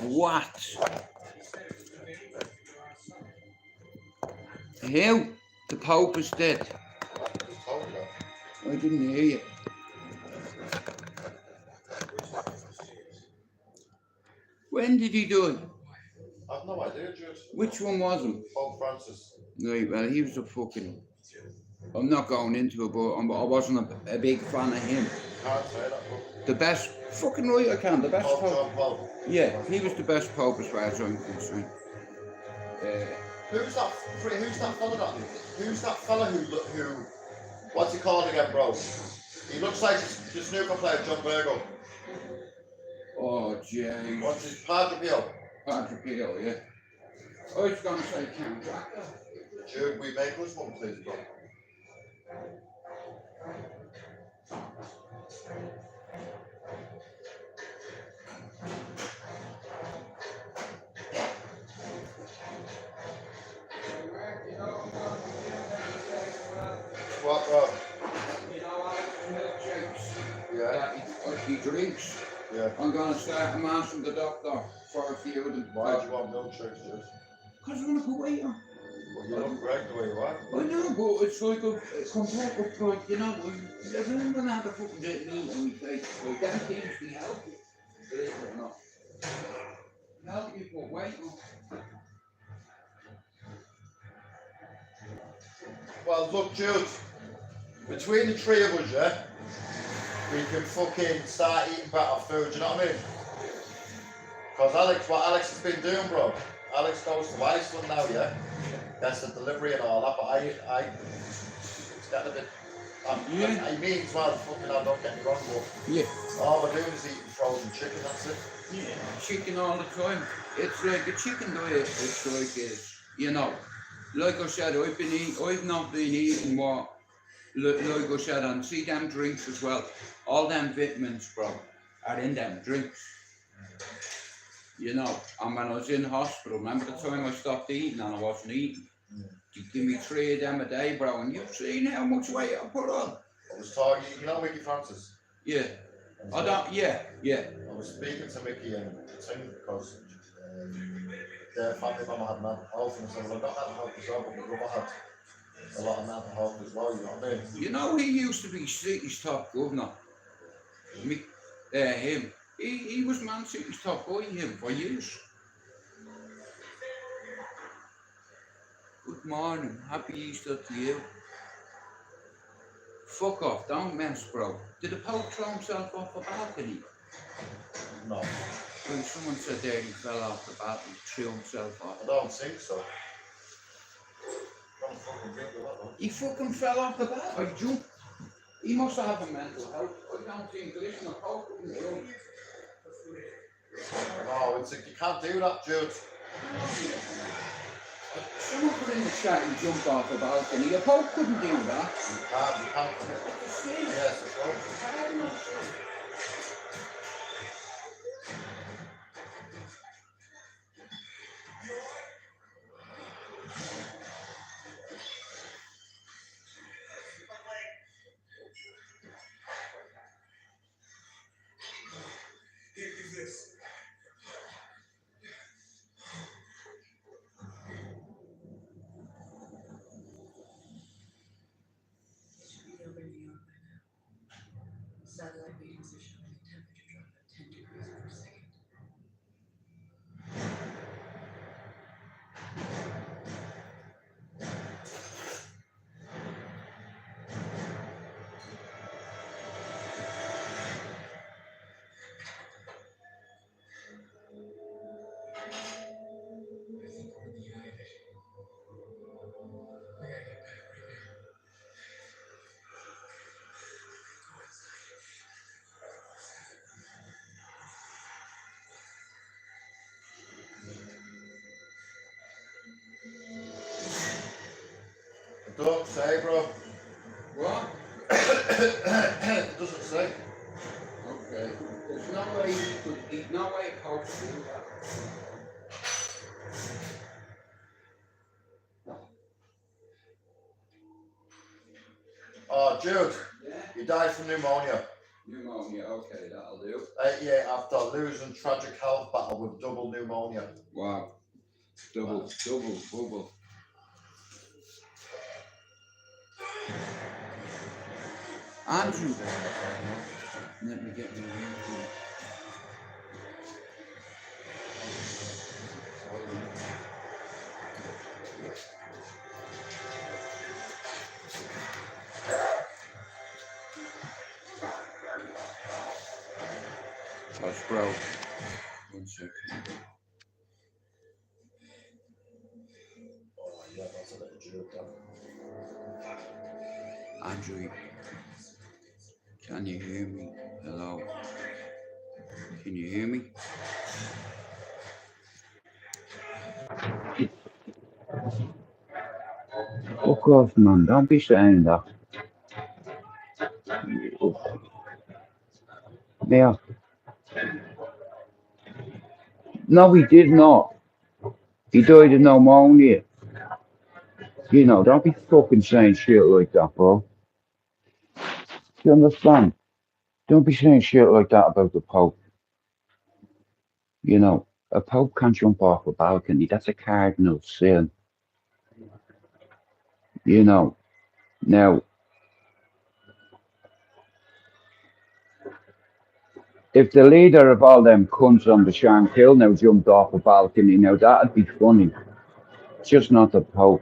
What? How? The Pope is dead. I didn't hear you. When did he die? I've no idea, Jude. Which one was him? Pope Francis. Right, well, he was a fucking... I'm not going into it, but I wasn't a big fan of him. Can't say that, but... The best... Fucking right I can, the best Pope Pope. John Paul. Yeah, he was the best Pope as far as I'm concerned. Who's that fella that? Who's that fella who... What's he called again, bro? He looks like the snooker player John Virgo. Oh, jeez. What's his Padre Pio? Padre Pio, yeah. I was going to say Count Dracula. Jude, we make us one, please, bro. What, bro? You know, Alex milkshakes. Yeah. That he drinks. Yeah. I'm going to start a mass from the doctor for a few of them. Why do you want milkshakes, Jude? Because I want to put weight on. Well, you look great the way you are. I know, but it's like a competitive like, you know, everyone gonna have a fucking bit of meat on my face. Like, them things be healthy. Believe it or not. Help you put weight on. Well, look, Jude. Between the three of us, yeah, we can fucking start eating better food, do you know what I mean? Because what Alex has been doing, bro, Alex goes to Iceland now, yeah? That's the delivery and all that, but it's getting a bit, yeah. I mean as well, fucking hell, don't get me wrong, but Yeah. all we're doing is eating frozen chicken, that's it. Yeah, chicken all the time. It's like a chicken diet, it's like, you know, like I said, I've not been eating what, like I said, and see them drinks as well. All them vitamins, bro, are in them drinks. You know, and when I was in hospital, remember the time I stopped eating and I wasn't eating? You give me 3 of them a day, bro, and you've seen how much weight I put on. I was talking, you know Mickey Francis? Yeah. Yeah. I was speaking to Mickey and Tim because their family member had mental health, and I said, well, I got mental health as well, but my brother had a lot of mental health as well, you know what I mean? You know, he used to be City's top governor. Him. He was Man City's top boy, him, for years. Good morning, happy Easter to you. Fuck off, don't mess, bro. Did the Pope throw himself off the balcony? No. When someone said there he fell off the balcony, threw himself off. I don't think so. Don't fucking think of that one. He fucking fell off the balcony. I jumped. He must have a mental health. I don't think listen, the Pope wouldn't do it. No, you can't do that, Jude. Someone put in the chat and jumped off a balcony. The Pope couldn't do that. You can't. Yes, of course. Satellite readings are showing a temperature drop of 10 degrees per second. I think we're in the eye of it. We gotta get back right now. It doesn't say, bro. What? It doesn't say. Okay. There's no way he could eat, no way a Pope could do that. Oh, Jude, Yeah? you died from pneumonia. Pneumonia, okay, that'll do. 88 after losing tragic health battle with double pneumonia. Wow. Double. Andrew. Let me get my hair. That's bro. 1 second. Oh yeah, that's a little joke then. Andrew, can you hear me? Hello? Can you hear me? Fuck off, man. Don't be saying that. Yeah. No, he did not. He died of pneumonia. You know, don't be fucking saying shit like that, bro. Do you understand? Don't be saying shit like that about the Pope. You know, a Pope can't jump off a balcony. That's a cardinal sin. You know, now, if the leader of all them cunts on the Shankill now jumped off a balcony, now that'd be funny. Just not the Pope.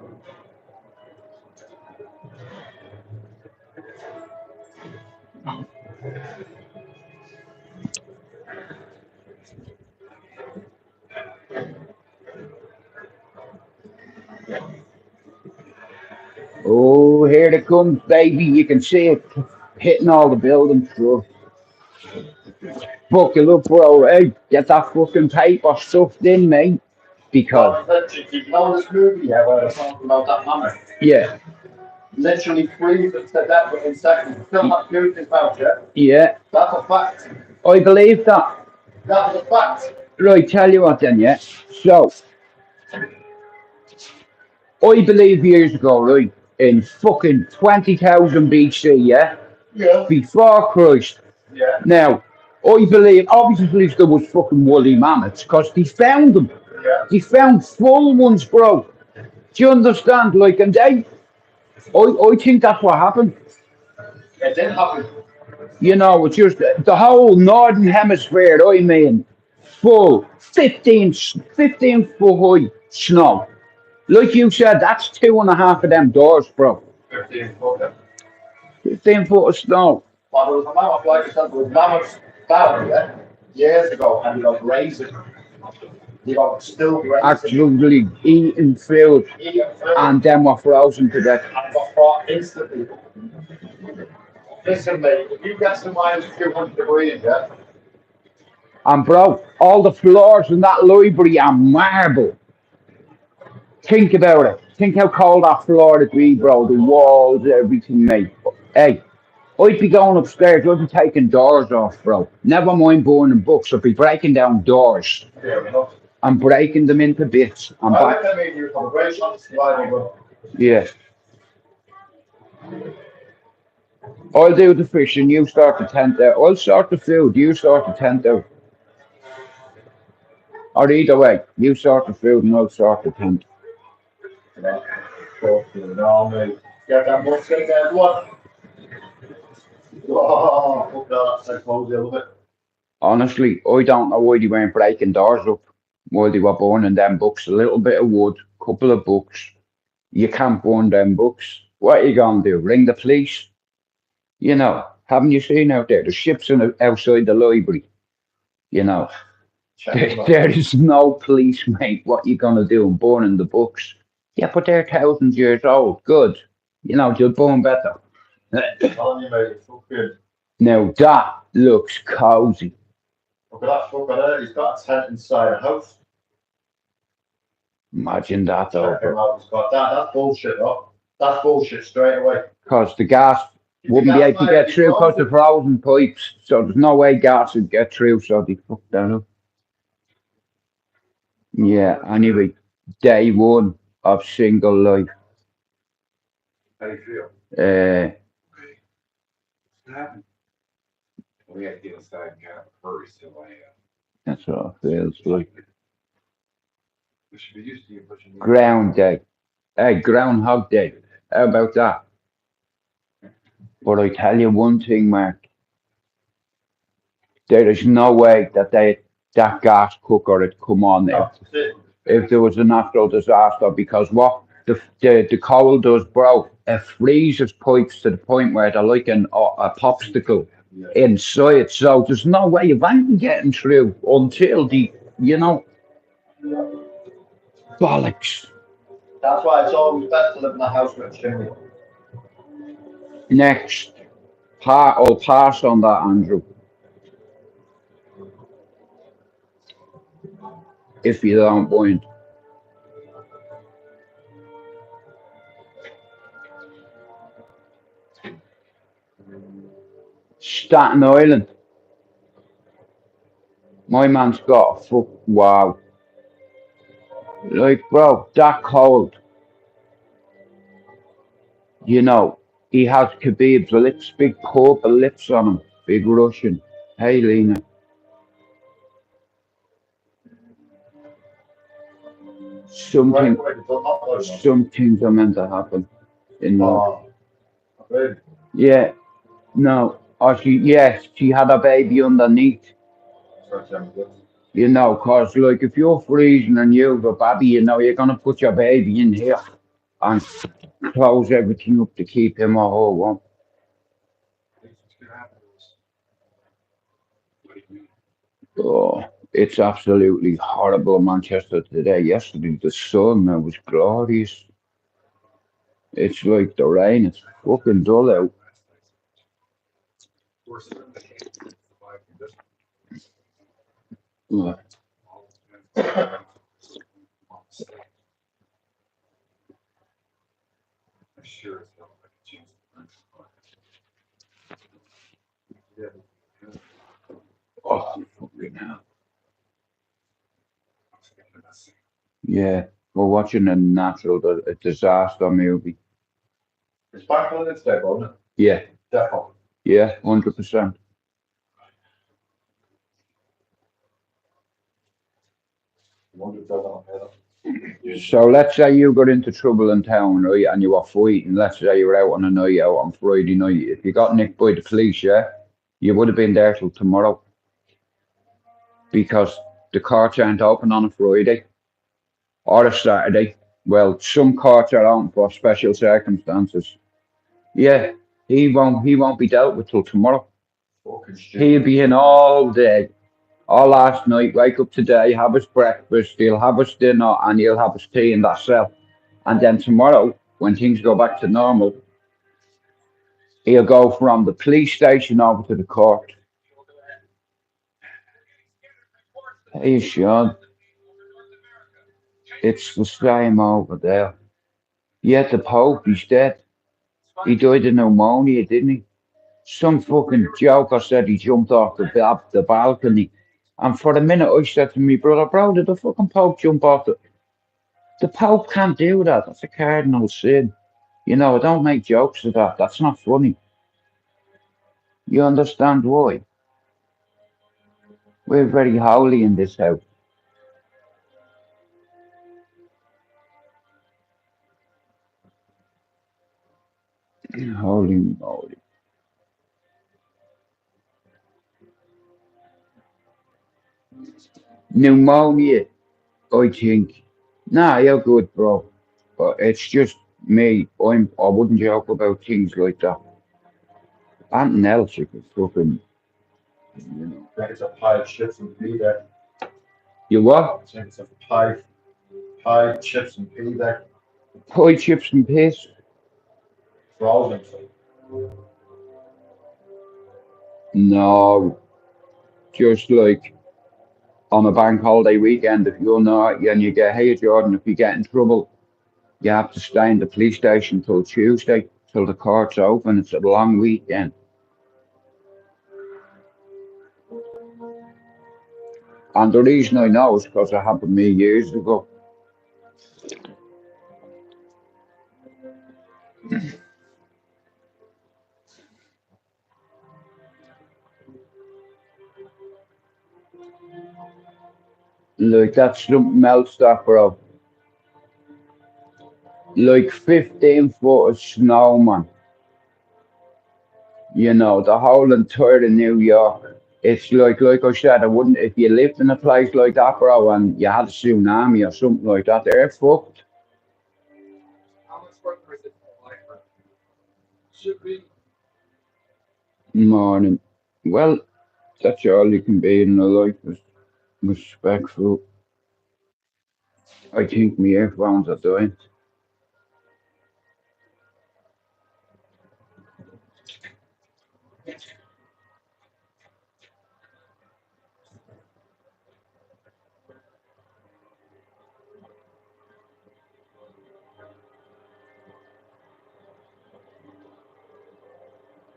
Oh, here it comes, baby. You can see it hitting all the buildings, bro. Buckle up, bro. Hey, get that fucking paper stuffed in, mate. Because, You know this movie, yeah, where they're talking about that mama? yeah, Literally freeze and said that within seconds. Still not doing his mouth, yeah? yeah, That's a fact. I believe that. That was a fact. Right, tell you what then, yeah. So, I believe years ago, right, in fucking 20,000 BC, yeah, Yeah. before Christ. Yeah. Now, I believe, obviously, there was fucking woolly mammoths, because they found them. Yeah. They found full ones, bro. Do you understand? Like, and I think that's what happened. It did happen. You know, it's just the whole northern hemisphere, I mean, full 15 foot high snow. Like you said, that's 2.5 of them doors, bro. 15 foot. 15 foot of snow. But there was a mammoth, like I said, there was mammoths down there years ago, and they got grazing. They got still grazing. Actually eating food, and then were frozen to death. And got fought instantly. Listen, mate, if you get to minus 200 degrees, yeah? And bro, all the floors in that library are marble. Think about it. Think how cold that floor would be, bro. The walls, everything, mate. Hey, I'd be going upstairs. I'd be taking doors off, bro. Never mind burning books. I'd be breaking down doors. Fair enough. And breaking them into bits. And I reckon maybe you're from a great shot to survive, bro. yeah. I'll do the fishing, you start the tent out. I'll sort the food, you sort the tent out. Or either way, you sort the food and I'll sort the tent. No, mate. Get that much in there, what? Oh, that's so cozy, a little bit. Honestly, I don't know why they weren't breaking doors up while they were burning them books. A little bit of wood, couple of books. You can't burn them books. What are you gonna do? Ring the police? You know, haven't you seen out there? The ships outside the library. You know, there is no police, mate. What you gonna do? I'm burning the books. Yeah, but they're thousands years old. Good. You know, you'll burn better. Telling you, mate, it's fucking. Now that looks cozy. Look at that fucker there. He's got a tent inside a house. Imagine that, though. Check him out. He's got that. That's bullshit, though. That's bullshit straight away. Because the gas wouldn't be able to get through because of frozen pipes. So there's no way gas would get through, so they fucked that up. Yeah, anyway, day one of single life. How do you feel? We had to get inside and get up first, so That's what it feels like. we should be used to you pushing. Ground Day. Hey, Groundhog Day. How about that? But I tell you one thing, Mark. There is no way that that gas cooker had come on That's it. if there was a natural disaster, because what the coal does, bro, it freezes pipes to the point where they're like a popsicle Yeah. inside. So there's no way of anything getting through until bollocks. That's why it's always best to live in a house with a chimney. Next, I'll pass on that, Andrew, if you don't mind. Staten Island. My man's got a wow. Like, bro, that cold. You know, he has Khabib's lips, big purple lips on him, big Russian. Hey, Lena, something, some things are meant to happen in love. Yeah, no, yes, she had a baby underneath. You know, cause like if you're freezing and you've a baby, you know, you're gonna put your baby in here and close everything up to keep him or her warm. Oh, it's absolutely horrible in Manchester today. Yesterday, the sun was glorious. It's like the rain, it's fucking dull out. Oh, Sure. oh, fucking hell. Yeah, we're watching a a disaster movie. It's back on its day, wasn't it? Yeah, Definitely. yeah, 100%. So let's say you got into trouble in town, right, and you were fighting. Let's say you were out on a night out on Friday night. If you got nicked by the police, yeah, you would have been there till tomorrow because the courts aren't open on a Friday or a Saturday. Well, some courts are open for special circumstances. Yeah, he won't be dealt with till tomorrow. Fucking He'll stupid. be in all day, all last night, wake up today, have his breakfast, he'll have his dinner, and he'll have his tea in that cell. And then tomorrow, when things go back to normal, he'll go from the police station over to the court. Hey, Sean, it's the same over there. Yet the Pope, he's dead. He died of pneumonia, didn't he? Some fucking joker said he jumped off the balcony. And for a minute, I said to me brother, bro, did the fucking Pope jump off the Pope can't do that. That's a cardinal sin. You know, don't make jokes of that. That's not funny. You understand why? We're very holy in this house. Holy moly. Pneumonia, I think. Nah, you're good, bro. But it's just me. I wouldn't joke about things like that. Anything else you could fucking, you know. It's a pie of chips and pea there. You what? It's a pie, chips and pea there. Pie chips and piss? Frozen. No. Just like on a bank holiday weekend, if you're not, and you get, hey Jordan, if you get in trouble, you have to stay in the police station till Tuesday, till the court's open. It's a long weekend. And the reason I know is because it happened to me years ago. Like that's something else that, bro. Like 15 foot of snow, man. You know, the whole entire of New York. It's like I said, I wouldn't, if you lived in a place like that, bro, and you had a tsunami or something like that, they're fucked. How much further is it from Lifer? Should be. Morning. Well, that's all you can be in a life is respectful. I think my earphones are dying.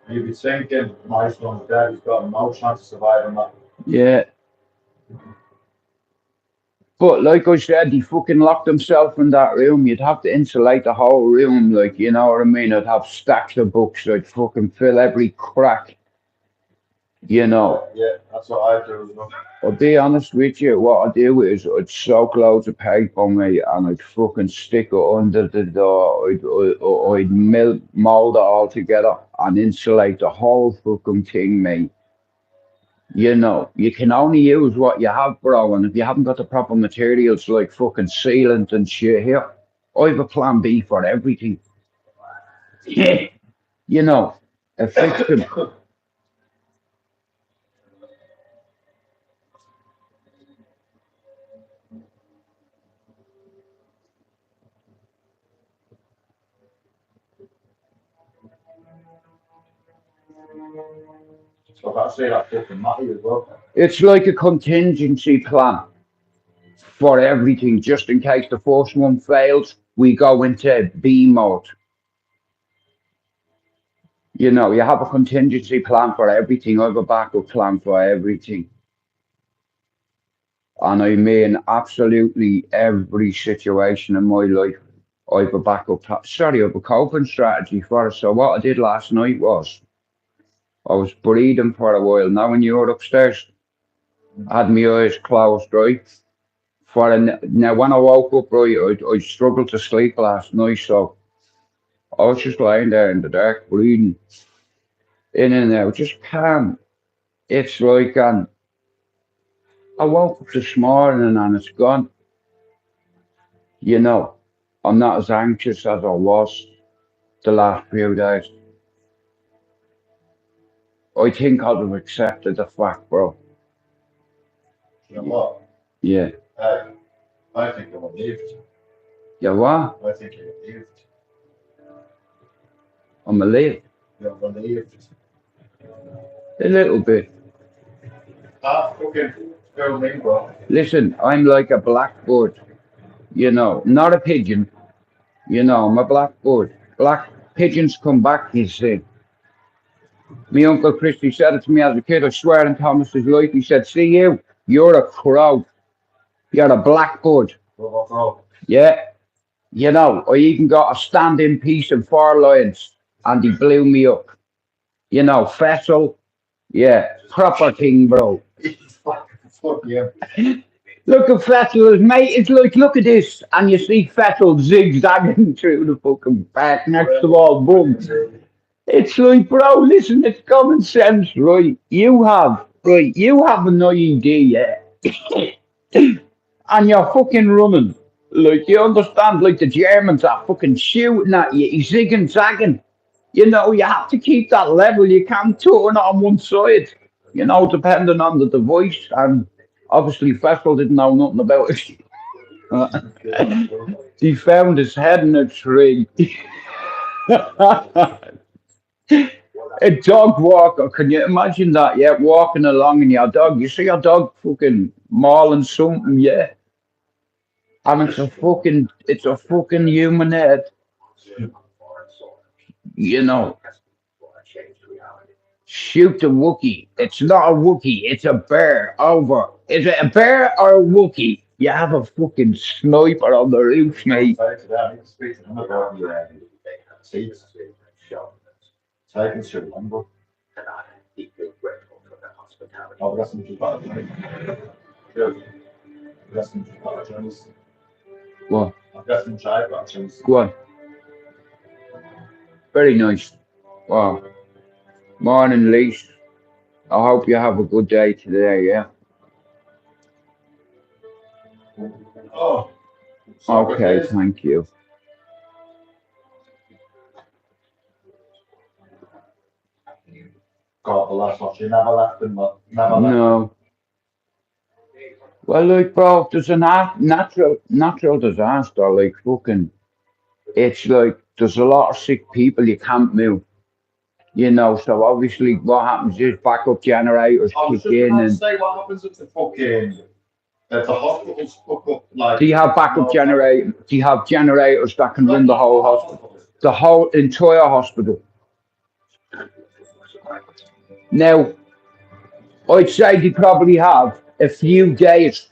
You'd be thinking, my son's dead, he's got no chance of surviving that. Yeah. But like I said, he fucking locked himself in that room. You'd have to insulate the whole room, like, you know what I mean? I'd have stacks of books, I'd fucking fill every crack, you know. Yeah, that's what I do, you know. I'll be honest with you, what I'd do is I'd soak loads of paper, mate, and I'd fucking stick it under the door. I'd mold it all together and insulate the whole fucking thing, mate. You know, you can only use what you have, bro, and if you haven't got the proper materials like fucking sealant and shit here, I have a plan B for everything. Yeah, you know, a fixing. So I say that fucking Matty as well. It's like a contingency plan for everything, just in case the first one fails, we go into B mode. You know, you have a contingency plan for everything. I have a backup plan for everything. And I mean, absolutely every situation in my life, I have a backup plan. Sorry, I have a coping strategy for it. So what I did last night was, I was breathing for a while. Now when you were upstairs, I had my eyes closed, right? Now when I woke up, right, I struggled to sleep last night, so I was just lying there in the dark, breathing in and out, just calm. It's like, I woke up this morning and it's gone. You know, I'm not as anxious as I was the last few days. I think I'd have accepted the fact, bro. You know what? Yeah. Hey, I think I'm relieved. Yeah, what? I think you're relieved. I'm a late. You're relieved. A little bit. That fucking girl me, bro. Listen, I'm like a blackbird, you know, not a pigeon. You know, I'm a blackbird. Black pigeons come back, you see. My Uncle Christy said it to me as a kid, I swear in Thomas's life. He said, see you, you're a crow. You're a blackbird. Bro. Yeah. You know, I even got a standing piece of 4 lions and he blew me up. You know, Fessel. Yeah, proper thing, bro. Fuck you. Look at Fessel, mate. It's like, look at this. And you see Fessel zigzagging through the fucking park next to all bums. It's like, bro, listen, it's common sense, right? You have an idea, and you're fucking running. Like, you understand, like the Germans are fucking shooting at you, he's zigging, zagging. You know, you have to keep that level. You can't turn on one side, you know, depending on the device. And obviously, Festival didn't know nothing about it. He found his head in a tree. A dog walker, can you imagine that? Yeah, walking along and your dog, you see your dog fucking mauling something, yeah. And it's a fucking human head. You know. Shoot the Wookiee. It's not a Wookiee, it's a bear. Over. Is it a bear or a Wookiee? You have a fucking sniper on the roof, mate. Oh, that's what you've got to drink. Good. That's what you've got to drink. What? I'm guessing I've got to drink. Go on. Very nice. Wow. Morning, Lise. I hope you have a good day today, yeah? Oh. Okay, Socrates. thank you. God, the last one. She never left him, but never left him. No. Well, like, bro, there's a natural disaster, like, fucking, it's like, there's a lot of sick people, you can't move, you know, so obviously what happens is backup generators I was kick just in about to and, say what happens if the fucking if the hospitals fuck up like. do you have backup generators? Do you have generators that can run the whole hospital? The whole entire hospital. Now, I'd say they probably have a few days,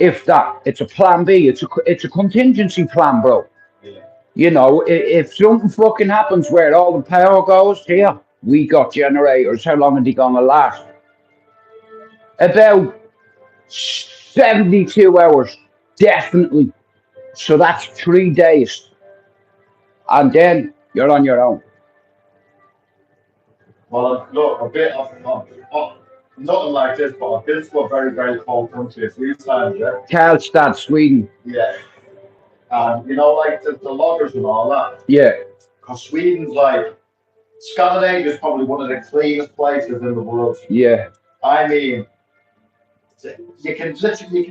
if that. It's a plan B. It's a contingency plan, bro. Yeah. You know, if something fucking happens where all the power goes, here we got generators. How long are they gonna last? About 72 hours, definitely. So that's 3 days, and then you're on your own. Well, look, a bit of nothing like this, but I've been to a very, very cold country a few times, yeah. Karlstad, Sweden. Yeah. And you know, like the loggers and all that. Yeah, Because Sweden's like Scandinavia is probably one of the cleanest places in the world. yeah, I mean, you can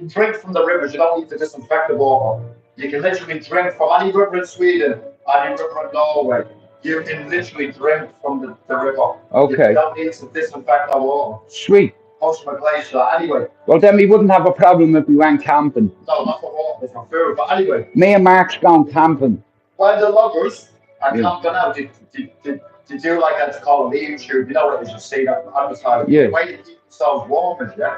drink from the rivers. You don't need to disinfect the water. You can literally drink from any river in Sweden, any river in Norway. You can literally drink from the river. okay, You don't need to disinfect the water. sweet. Post from a glacier. Anyway, Well, then we wouldn't have a problem if we went camping. no, not for water, but for food. But anyway, Me and Mark's gone camping. when the loggers are Yeah. camping out, they do like it's called a lean tube. You know what it is? You see that advertised. Yeah. The way to keep themselves warm is, yeah.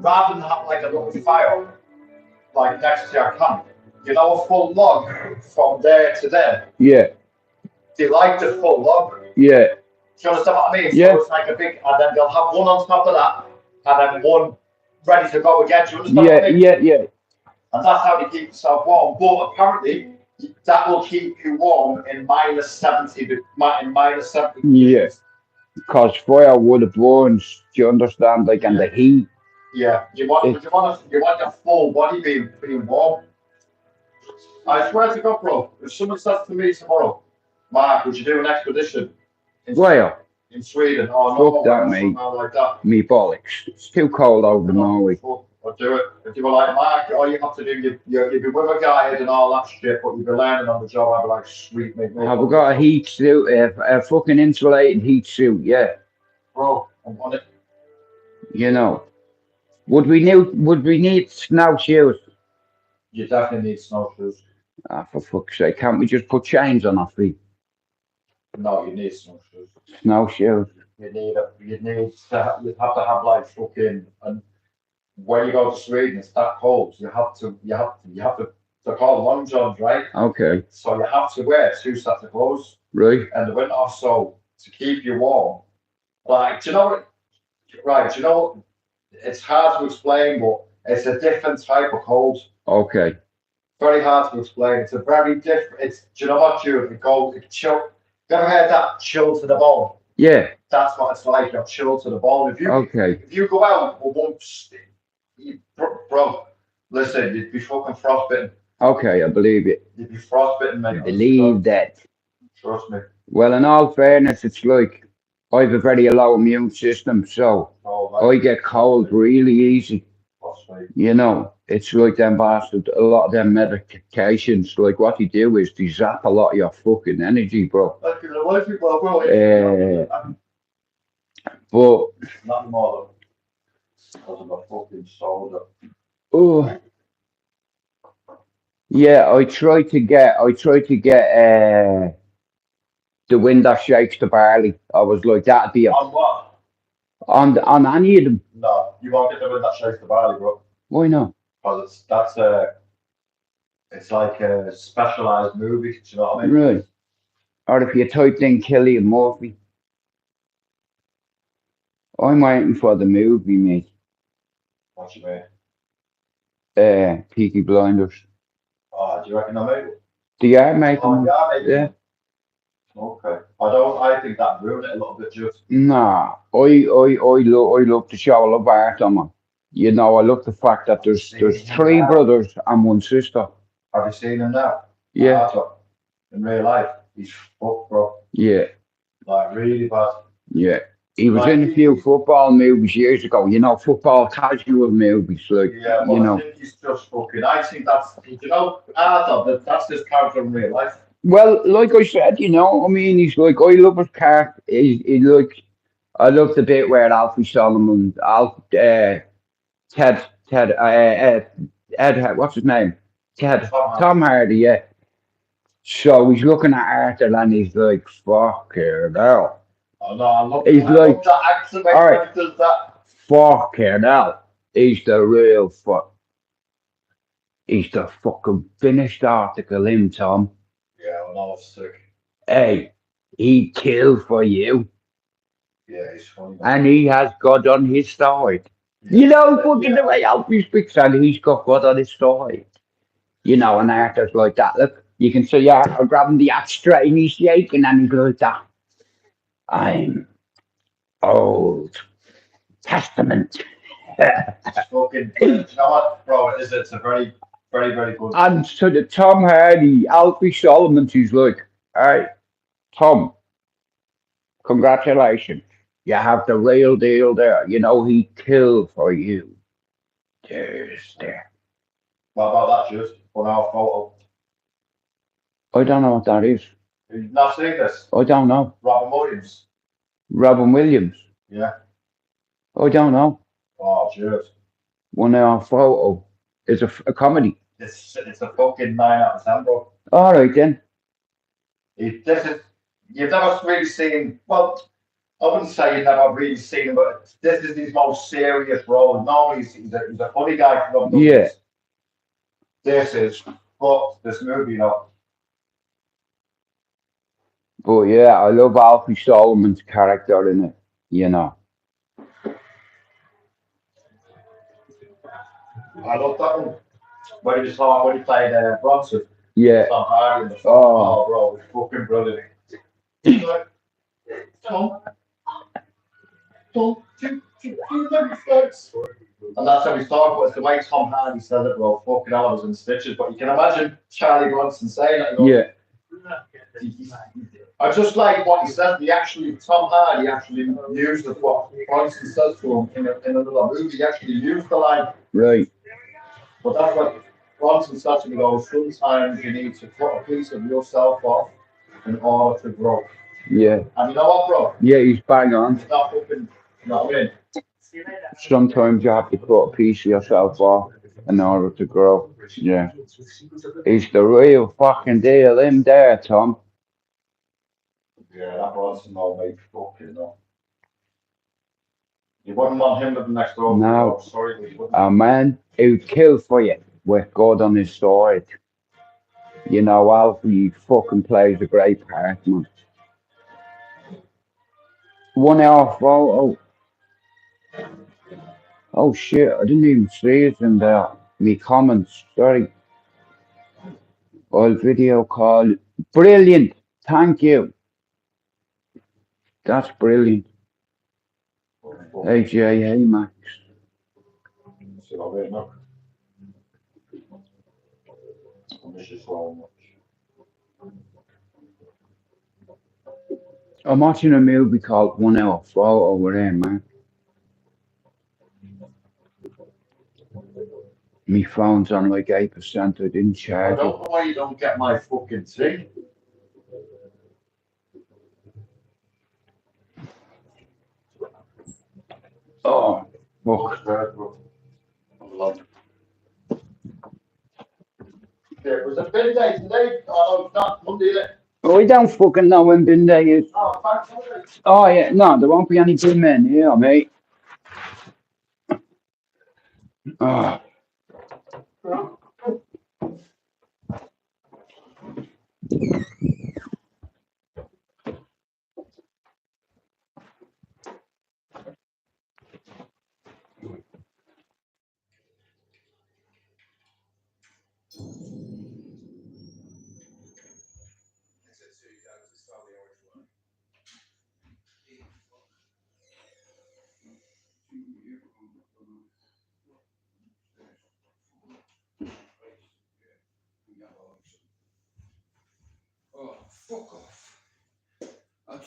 Rather than have like a little fire, like next to your camp, you know, a full log from there to there. Yeah, They like the full log. yeah, Do you understand what I mean? Yeah. So it's like a big, and then they'll have one on top of that, and then one ready to go again. Do you understand what I mean? yeah. And that's how they keep themselves warm. But apparently, that will keep you warm in minus 70. In minus 70. Yeah. Because fire would have burns, do you understand? Like, and the heat. Yeah. You want your full body being warm. I swear to God, bro. If someone says to me tomorrow, Mark, would you do an expedition Where? in Sweden or Fuck Norway that, or mate. somewhere like that? Me bollocks. It's too cold over in Norway. I'll do it. If you were like, Mark, all you have to do, you'd be with a guide and all that shit, but you'd be learning on the job. I'd be like, sweet, mate. Have we got a heat suit, a fucking insulated heat suit? Yeah. Bro, I'm on it. You know. Would we need snowshoes? You definitely need snowshoes. Ah, for fuck's sake, can't we just put chains on our feet? No, you need snowshoes. Snowshoes. You'd have to have like fucking, and when you go to Sweden, it's that cold. You have to, they're called long johns, right? Okay. So you have to wear 2 sets of clothes Right. in the winter, so to keep you warm. Like, do you know what? Right, do you know what? It's hard to explain, but it's a different type of cold. Okay. Very hard to explain. It's a very different. It's, do you know what, Jude? It chill. You ever heard that? Chill to the bone. Yeah. That's what it's like. You're chill to the bone. Okay. If you go out for once, bro, listen, you'd be fucking frostbitten. Okay, I believe it. You'd be frostbitten, mate. I believe that. Trust me. Well, in all fairness, it's like I have a very low immune system, so Oh, I get cold really easy. trust me. You know, it's like them bastards, a lot of them medications, like what they do is they zap a lot of your fucking energy, bro. Like, you know, what if you go, bro? But, Not more than because of a fucking soda. oh, yeah, I try to get the wind that shakes the barley. I was like, that'd be On what? on any of them. No, you won't get the wind that shakes the barley, bro. Why not? Because it's like a specialised movie. Do you know what I mean? Right. Or if you typed in Killian Murphy. I'm waiting for the movie, mate. What you mean? Peaky Blinders. Oh, do you reckon I made it? They are making Oh, one. yeah, maybe. Yeah. Okay. I think that ruined it a little bit, just. Nah, I love the show. I love art on it. You know, I love the fact that there's three brothers and one sister. Have you seen him now? Yeah, In real life, he's fucked, bro. yeah, Like, really bad. yeah. He was Like, in a few football movies years ago. You know, football casual movies, like yeah, you well, I know. think he's just fucking. I think that's his character in real life. Well, like I said, you know, I mean, he's like I love his car. He like I love the bit where Alfie Solomon, Ed, what's his name? Ted, Tom Hardy, yeah. So he's looking at Arthur and he's like, fuck her now. Oh, no, He's like, love that accent all right. when he does that. Fuck her now. He's the real fuck. He's the fucking finished article, him, Tom. Yeah, well, I was sick. Hey, he killed for you. Yeah, he's funny. And he has God on his side. Yeah. You know, fucking the way Alfie speaks, and he's got God on his side. You know, and Arthur's like that. Look, you can see Arthur grabbing the axe straight and he's shaking and he's like that. I'm Old Testament. It's fucking. You know what, bro? It's a very, very, very good. And so the Tom Hardy, Alfie Solomon, he's like, hey, Tom, congratulations. You have the real deal there. You know, he killed for you. There's there. What about that, just 1 hour photo? I don't know what that is. You've not seen this? I don't know. Robin Williams. Robin Williams. Yeah. I don't know. Oh, cheers. 1 hour photo. It's a comedy. It's a fucking 9 out of 10, bro. All right then. This is you've never really seen. Well, I wouldn't say you've never really seen him, but this is his most serious role. Normally, he's a funny guy from the Yeah. This is fuck this movie, you know. But yeah, I love Alfie Solomon's character in it. You know. I love that one. When he played Bronson. Yeah. Tom Hardy in the film. Oh. Oh, bro, it's fucking brilliant. He's like, Tom, and that's how he's talking about. It's the way Tom Hardy said it, bro. Fucking hell, I was in stitches. But you can imagine Charlie Bronson saying it. Yeah. I just like what he said. Tom Hardy actually used what Bronson says to him in another movie. He actually used the line. Right. But that's what Bronson said to me, though. Sometimes you need to cut a piece of yourself off in order to grow. Yeah. And you know what, bro? Yeah, he's bang on. It's not fucking, you know what I mean? Sometimes you have to cut a piece of yourself off in order to grow. Yeah. He's the real fucking deal, him there, Tom. Yeah, that Bronson all made fucking up. You wouldn't want him living next door. No. Oh, sorry, but you wouldn't. A man who killed for you with God on his side. You know, Alfie fucking plays a great part, man. 1 hour photo. Oh shit, I didn't even see it in there. Me comments, sorry. All video call. Brilliant. Thank you. That's brilliant. AJ, Max. See what I mean, look. I miss you so much. I'm watching a movie called 1 hour photo over there, man. My phone's on like 8%. I didn't I charge don't it. know why you don't get my fucking thing. Oh, fuck. It was a big day today. Oh, no, not Monday, is it? We don't fucking know when bin day is. Oh, thanks, Monday. Oh, yeah, no, there won't be any bin men here, mate. Oh.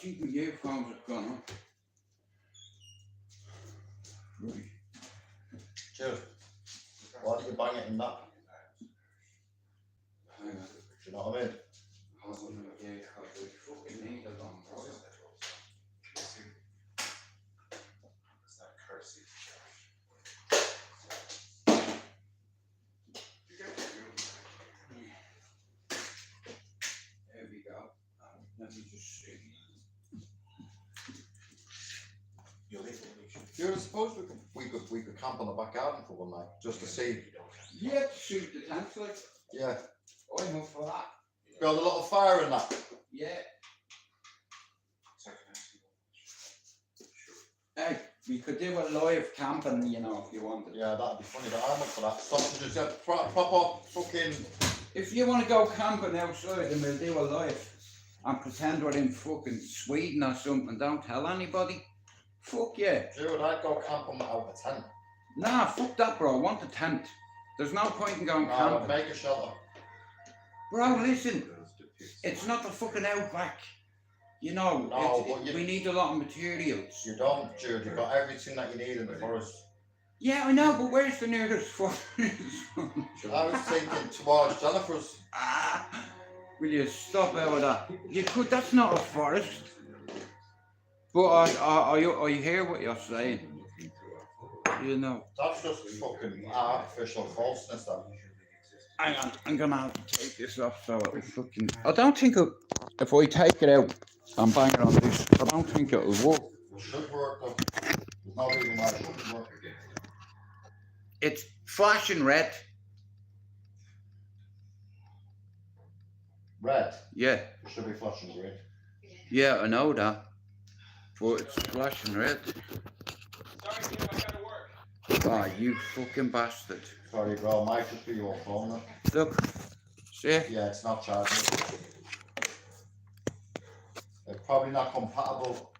think my earphones have gone up. Right. Jude, why do you bang it in that? Hang on. Do you know what I mean? Hold on a minute, yeah, 'cause we fucking need a long while. There we go. Let me just see. Jude, I suppose we could camp on the back garden for one night, just to see. Yeah, to shoot the tents like. Yeah. I'm up for that. Build a lot of fire in that. Yeah. Hey, we could do a live camping, you know, if you wanted. Yeah, that'd be funny, but I'm up for that. Sausages, yeah, proper fucking. If you want to go camping outside, then we'll do a live and pretend we're in fucking Sweden or something. Don't tell anybody. Fuck yeah. Dude, I'd go camping without a tent. Nah, fuck that, bro. I want a tent. There's no point in going No, camping. make a shelter. Bro, listen. It's not the fucking outback. You know, No, but we need a lot of materials. You don't, Jude. You've got everything that you need in the forest. Yeah, I know, but where's the nearest forest? I was thinking towards Jennifer's. Will you stop out with that? You could, that's not a forest. But I hear what you're saying. You know. That's just fucking artificial falseness, that. Hang on, I'm gonna have to take this off so it'll fucking. I don't think if I take it out and bang it on this, I don't think it'll work. It should work, though. There's no reason why it shouldn't work. It's flashing red. Red. Yeah. It should be flashing green. Yeah, I know that. But it's flashing red. Sorry, Tim, I gotta work. Ah, you fucking bastard. Sorry, bro. Might just be your phone. Now. Look. See? Yeah, it's not charging. It's probably not compatible.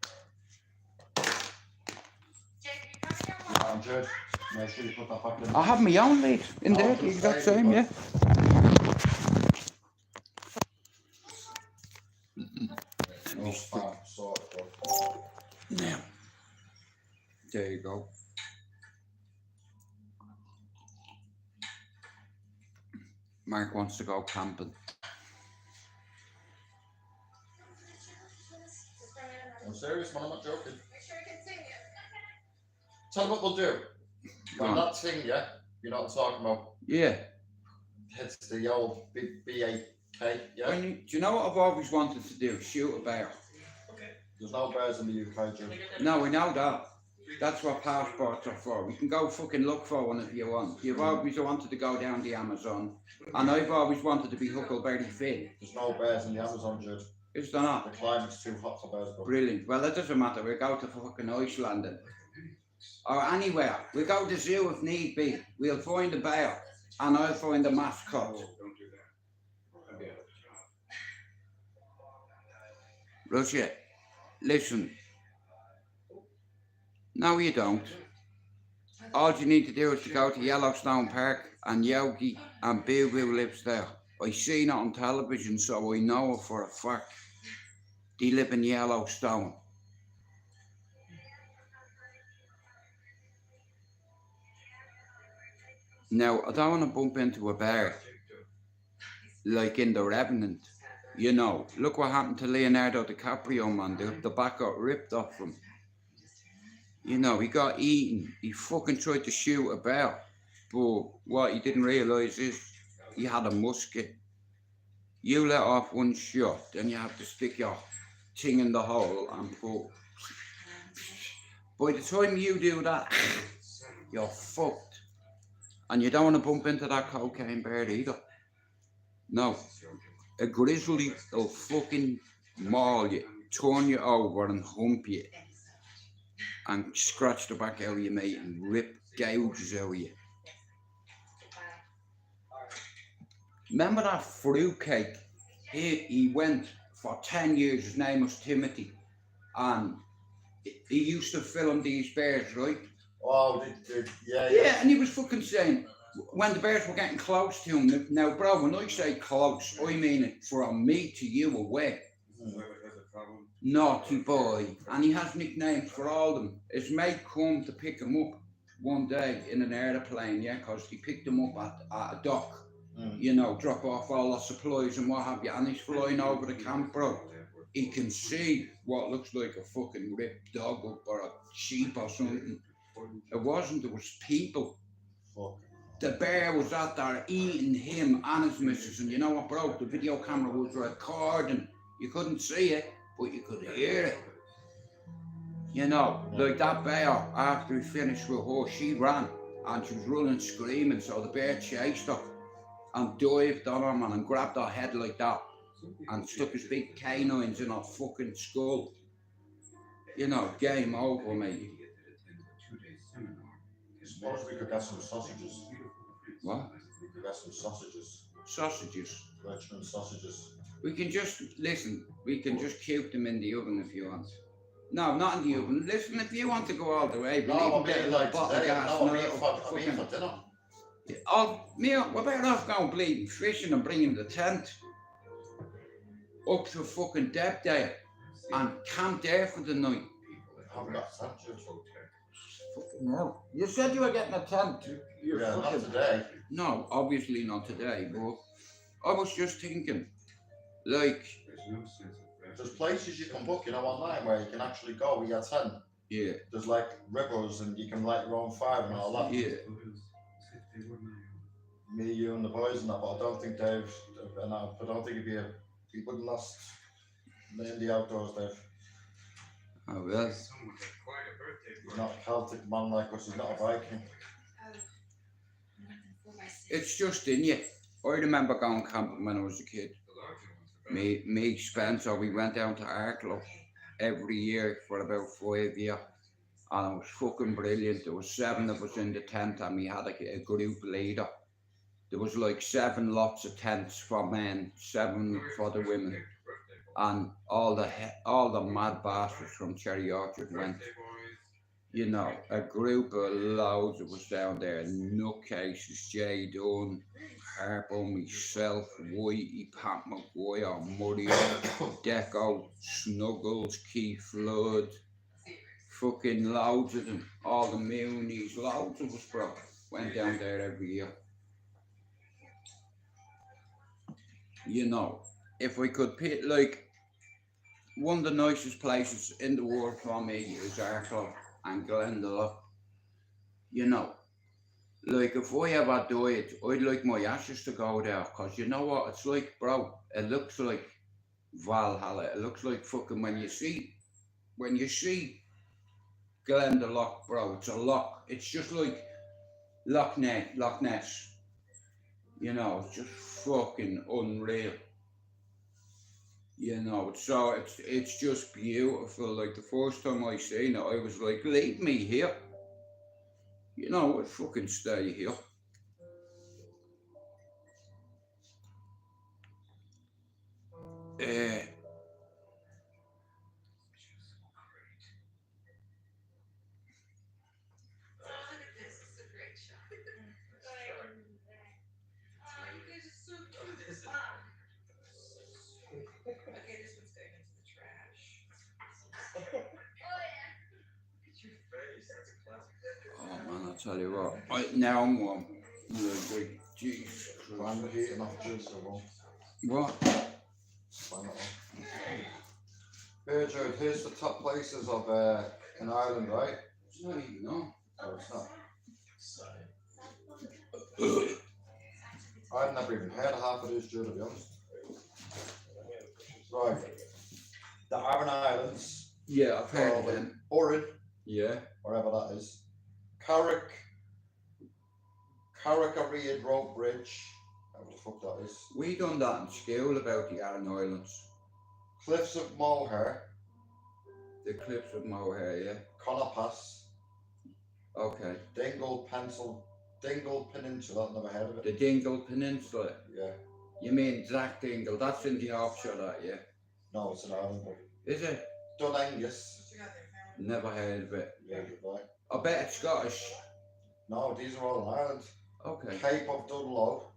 I'm Jude. Make sure you put that back in. I have my own lead in Oh, there, just the exact saying, same, yeah. No spam, sort of. Now. There you go. Mark wants to go camping. I'm serious, man. I'm not joking. Tell you what we'll do. Go When on. that thing, yeah, you know what I'm talking about. Yeah. It's the old B8K, yeah. Do you know what I've always wanted to do? Shoot a bear. There's no bears in the UK, Jim. No, we know that. That's what passports are for. We can go fucking look for one if you want. You've always wanted to go down the Amazon. And I've always wanted to be Huckleberry Finn. There's no bears in the Amazon, Jude. Is there not? The climate's too hot for bears, bro. Brilliant. Well, it doesn't matter. We'll go to fucking Iceland then. Or anywhere. We'll go to the zoo if need be. We'll find a bear. And I'll find a mascot. Russia, listen. No, you don't. All you need to do is to go to Yellowstone Park and Yogi and Boo Boo lives there. I seen it on television, so I know it for a fact. They live in Yellowstone. Now, I don't want to bump into a bear like in The Revenant. You know, look what happened to Leonardo DiCaprio, man. The back got ripped off him. You know, he got eaten. He fucking tried to shoot a bear. But what he didn't realise is he had a musket. You let off one shot, then you have to stick your thing in the hole and pull. By the time you do that, you're fucked. And you don't want to bump into that cocaine bear either. No. A grizzly will fucking maul you, turn you over and hump you. And scratch the back out of you, mate, and rip gouges out of you. Remember that fruitcake? He went for 10 years, his name was Timothy. And he used to film these bears, right? Oh, yeah. Yeah, and he was fucking saying, when the bears were getting close to him, now bro, when I say close, I mean it from me to you away. naughty boy, and he has nicknames for all of them. His mate come to pick him up one day in an aeroplane, yeah, because he picked him up at a dock, you know, drop off all the supplies and what have you, and he's flying over the camp, bro. He can see what looks like a fucking ripped dog up or a sheep or something. It wasn't, it was people. Fuck. The bear was out there eating him and his missus, and you know what, bro? The video camera was recording. You couldn't see it, but you could hear it. You know, like that bear, after he finished with her, she ran, and she was running screaming, so the bear chased her and dived on her, man, and grabbed her head like that, and stuck his big canines in her fucking skull. You know, game over, mate. Suppose we could get some sausages. What? We could get some sausages. Sausages. Richmond sausages. We can just, listen, we can just keep them in the oven if you want. No, not in the oven. Listen, if you want to go all the way, No, we'll I'm even get a eating little like bottle of today. gas. No, I'm and a eating little for fucking- dinner. Oh, Neil, we're better off going bleeding fishing and bringing the tent up to fucking Debdale and camp there for the night. I haven't got a tent, dude. Fucking hell. You said you were getting a tent. You're Yeah, not fucking... today. No, obviously not today, but I was just thinking, like, There's places you can book, you know, online where you can actually go with your tent. yeah, There's like rivers and you can light your own fire and all that. yeah. Me, you and the boys and that, but I don't think Dave, and I don't think he wouldn't last in the outdoors, Dave. Oh, well. He's not a Celtic man like us, he's not a Viking. It's just in you. I remember going camping when I was a kid. Me, Spencer, we went down to Arklow every year for about 5 years. And it was fucking brilliant. There was 7 of us in the tent and we had a group leader. There was like 7 lots of tents for men, 7 for the women. And all the mad bastards from Cherry Orchard went. You know, a group of loads of us down there, nutcases, Jay Dunn, Harpo, myself, Whitey, Pat McGuire, Murray, Deco, Snuggles, Keith Flood, fucking loads of them, all the Moonies, loads of us, bro, went down there every year. You know, if we could pick, like, one of the nicest places in the world for me is Arklow and Glendalough. You know, like if I ever died, I'd like my ashes to go there, because you know what it's like, bro? It looks like Valhalla. It looks like fucking when you see Glendalough, bro, it's a loch. It's just like Loch Ness. You know, it's just fucking unreal. You know, so it's just beautiful. Like the first time I seen it, I was like, leave me here. You know, I'd fucking stay here. Okay, this one's going into the trash. Oh man, I tell you what, now I'm warm. Like, Jesus I'm Christ. heating off juice, so well. What? Bang it on. Here, Jared, here's the top places of in Ireland, right? It's not even on. No, it's not. I've never even heard of half of this, Jared, to be honest. Right. The Aran Islands, Yeah, I've heard of them. Urin, Yeah. wherever that is. Carrick Reid Road Bridge, whatever the fuck that is. We done that in school about the Aran Islands. Cliffs of Moher, The cliffs of Moher, yeah. Connor Pass, Okay. Dingle Peninsula, I've never heard of The it. Dingle Peninsula. Yeah. You mean Zach Dingle? That's in the offshore, that, yeah. No, it's in Ireland, but Is it? Dunangus. Never heard of it. Yeah, goodbye. I bet it's Scottish. No, these are all in Ireland. Okay. Cape of Dunlow.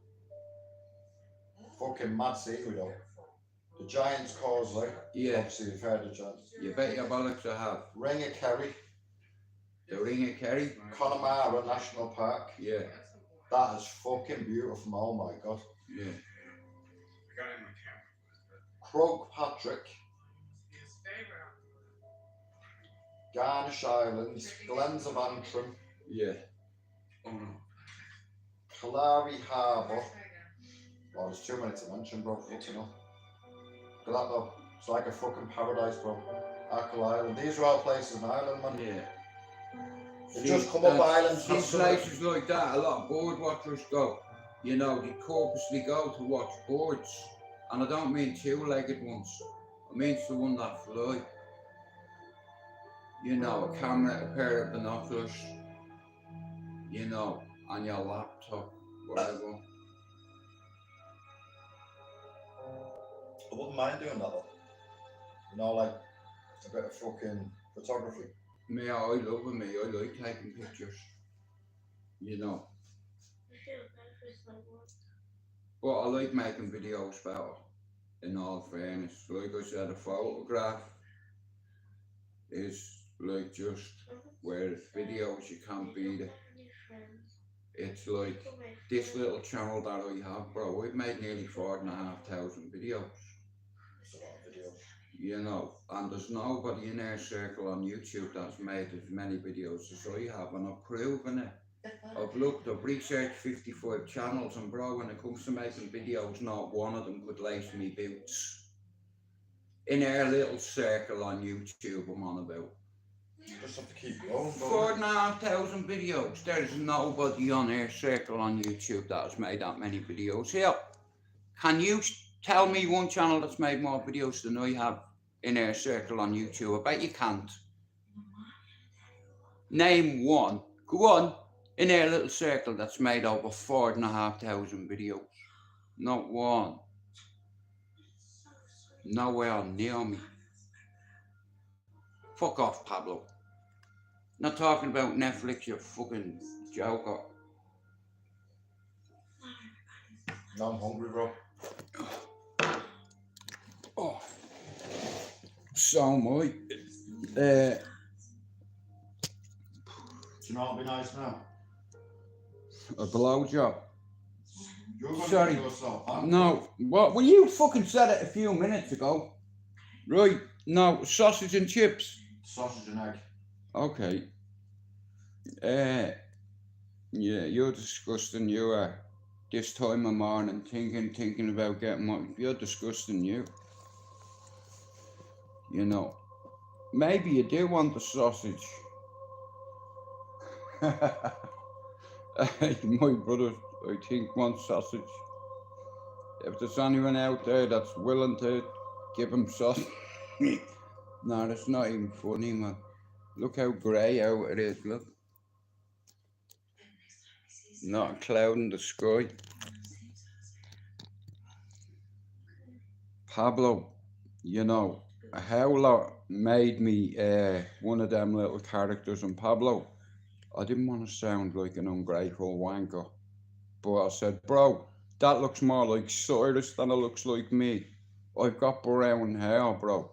Fucking mad scenery though. The Giants Causeway. Yeah. Obviously, you've heard of Giants. You bet your bollocks I have. Ring of Kerry. The Ring of Kerry? Connemara National Park. Yeah. That is fucking beautiful. Oh my god. Yeah. Croagh Patrick. Garnish Islands. Glens of Antrim. Yeah. Oh no. Kalari Harbour. Oh, there's too many to mention, bro. Fucking hell. Look at that though. It's like a fucking paradise, bro. Ackle Island. These are all places in Ireland, man. Yeah. They just come up islands. See places like that, a lot of bird watchers go. You know, they purposely go to watch birds. And I don't mean two-legged ones. I mean the one that fly. You know, a camera, a pair of binoculars. You know, on your laptop, whatever. I wouldn't mind doing that though. You know, like a bit of fucking photography. Me, I love me. I like taking pictures. You know. But I like making videos better, in all fairness. Like I said, a photograph is like just, whereas videos you can't beat it. It's like this little channel that I have, bro. I've made nearly 4,500 videos. That's a lot of videos. You know, and there's nobody in our circle on YouTube that's made as many videos as I have, and I've proven it. I've researched 55 channels, and bro, when it comes to making videos, not one of them could lace me boots. In our little circle on YouTube, I'm on about. You just have to keep going, bro. 4,500 videos. There's nobody on our circle on YouTube that has made that many videos. Here, can you tell me one channel that's made more videos than I have in our circle on YouTube? I bet you can't. Name one. Go on. In our little circle that's made over 4,500 videos. Not one. Nowhere near me. Fuck off, Pablo. Not talking about Netflix, you fucking joker. Now I'm hungry, bro. Oh. So am I. Do you know what'd be nice now? A blowjob. You're gonna Sorry. do yourself, huh? No, what? Well, you fucking said it a few minutes ago. Right, no, sausage and chips. Sausage and egg. Okay. Yeah, you're disgusting, you are. This time of morning, thinking about getting one. You're disgusting, you. You know. Maybe you do want the sausage. My brother, I think, wants sausage. If there's anyone out there that's willing to give him sausage. No, that's not even funny, man. Look how grey out it is, look. Not a cloud in the sky. Pablo, you know, Howler made me one of them little characters, and Pablo, I didn't want to sound like an ungrateful wanker, but I said, bro, that looks more like Cyrus than it looks like me. I've got brown hair, bro.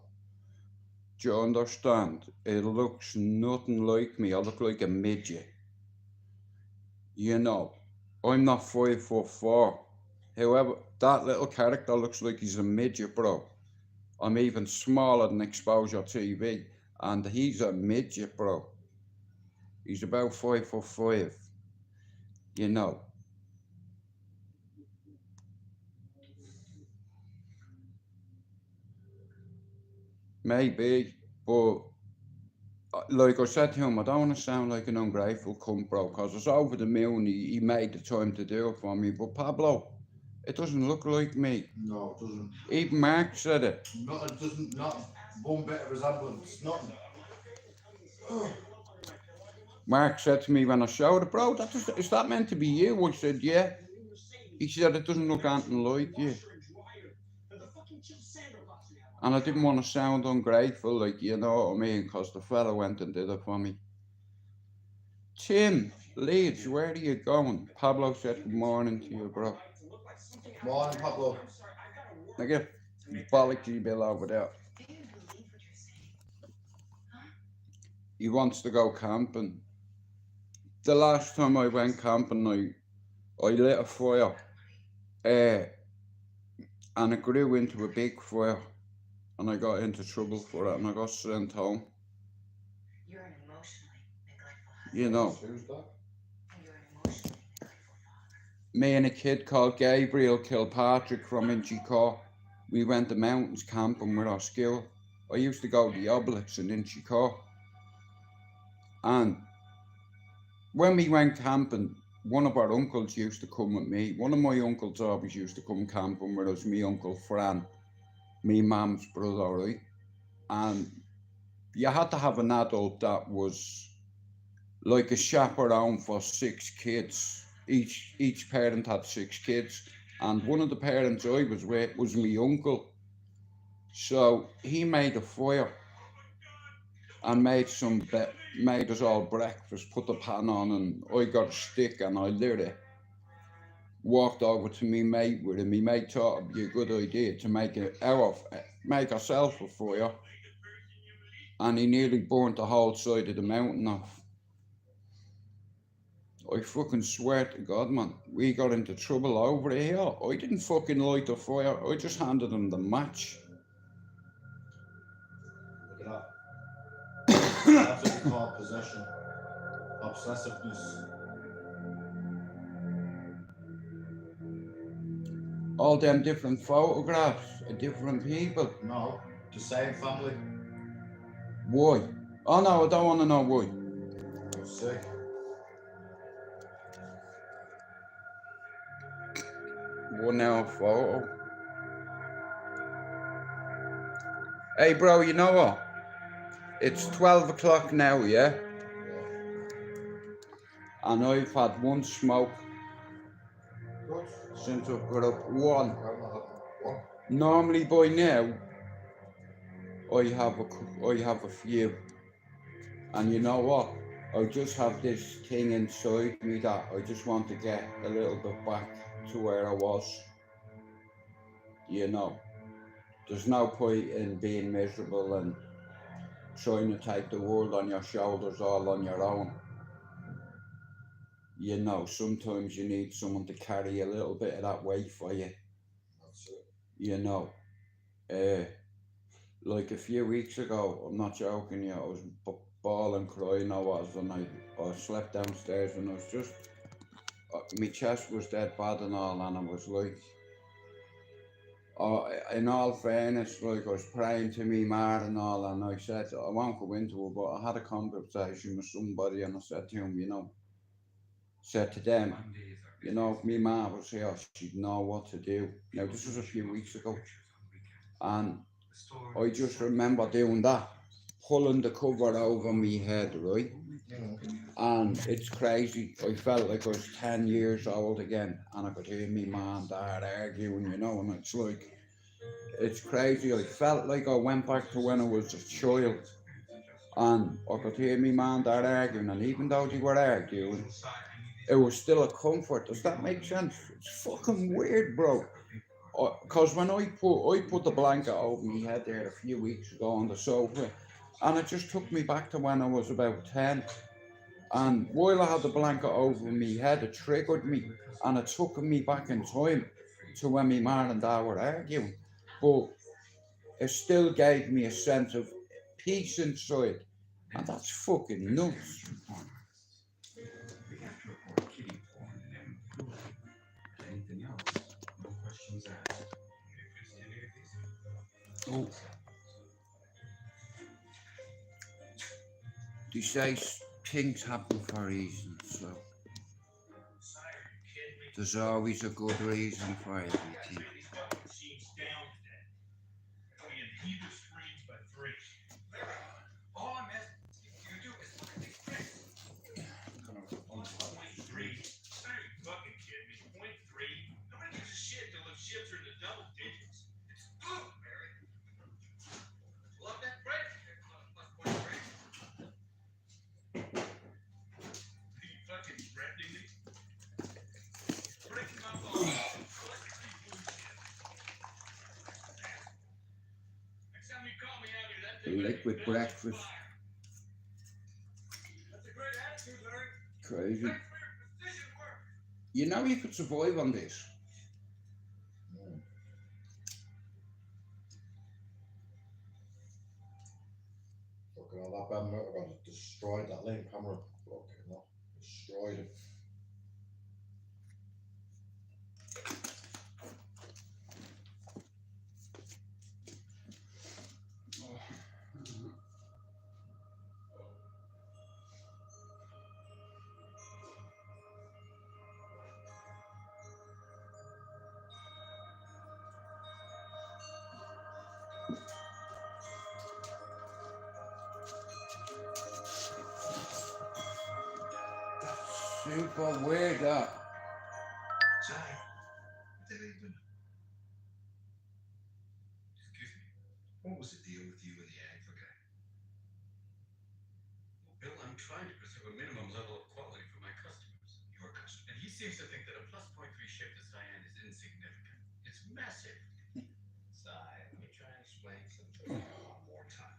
Do you understand? It looks nothing like me. I look like a midget. You know, I'm not 5'4". However, that little character looks like he's a midget, bro. I'm even smaller than Exposure TV, and he's a midget, bro. He's about 5'5". You know. Maybe, but like I said to him, I don't want to sound like an ungrateful cunt, bro, because it's over the moon. He made the time to do it for me. But Pablo, it doesn't look like me. No, it doesn't. Even Mark said it. No, it doesn't. Not one bit of resemblance. Nothing. Mark said to me when I showed it, bro, is that meant to be you? I said, yeah. He said, it doesn't look anything like you. And I didn't want to sound ungrateful, like, you know what I mean, because the fella went and did it for me. Tim, Leeds, where are you going? Pablo said good morning to you, bro. Morning, Pablo. Thank you. Bollocky Bill over there. Do you believe what you're saying? Huh? He wants to go camping. The last time I went camping, I lit a fire, and it grew into a big fire, and I got into trouble for it, and I got sent home. You're an emotionally neglectful husband. You know, Who's that? And you're an emotionally neglectful father. me and a kid called Gabriel Kilpatrick from Inchicore, we went to mountains camping with our school. I used to go to the Obelix in Inchicore. And when we went camping, one of our uncles used to come with me. One of my uncles always used to come camping with us, me Uncle Fran, me mum's brother, right? And you had to have an adult that was like a chaperone for 6 kids. Each parent had 6 kids, and one of the parents I was with was my uncle. So he made a fire and made us all breakfast, put the pan on, and I got a stick and I lit it. Walked over to me mate with it. Me mate thought it'd be a good idea to make ourselves a fire, and he nearly burnt the whole side of the mountain off. I fucking swear to God, man, we got into trouble over here. I didn't fucking light the fire. I just handed him the match. Look at that. That's what you call possession. Obsessiveness. All them different photographs of different people. No, the same family. Why? Oh no, I don't want to know why. You're sick. One hour photo. Hey bro, you know what? It's 12 o'clock now, yeah? And I've had one smoke Good. since I've got up. One. I'm not having one. Normally by now, I have a few. And you know what? I just have this thing inside me that I just want to get a little bit back to where I was. You know, there's no point in being miserable and trying to take the world on your shoulders all on your own. You know, sometimes you need someone to carry a little bit of that weight for you. That's it. You know, like a few weeks ago, I'm not joking, yeah, I was bawling, crying, I was, and I slept downstairs, and I was just, my chest was dead bad and all, and I was like, in all fairness, like I was praying to me ma and all, and I said, I won't go into it, but I had a conversation with somebody, and I said to him, you know, said to them, you know, if me ma was here, she'd know what to do. Now, this was a few weeks ago, and I just remember doing that, pulling the cover over me head, right? And it's crazy. I felt like I was 10 years old again, and I could hear me ma and dad arguing, you know, and it's like, it's crazy. I felt like I went back to when I was a child, and I could hear me ma and dad arguing, and even though they were arguing, it was still a comfort. Does that make sense? It's fucking weird, bro. Because when I put the blanket over my head there a few weeks ago on the sofa, and it just took me back to when I was about 10. And while I had the blanket over my head, it triggered me, and it took me back in time to when my ma and dad were arguing. But it still gave me a sense of peace inside, and that's fucking nuts. Oh. They say things happen for reasons, so there's always a good reason for everything. liquid breakfast. Crazy. You know you could survive on this. Fucking all that bad motor got destroyed that lane camera. Fucking hell. Destroyed it. Super weird that. Sorry. What the hell are you doing? Excuse me. What was the deal with you and the ag guy? Well, Bill, I'm trying to preserve a minimum level of quality for my customers. Your customers. And he seems to think that a plus 0.3 shift of cyan is insignificant. It's massive. Si, let me try and explain something one more time.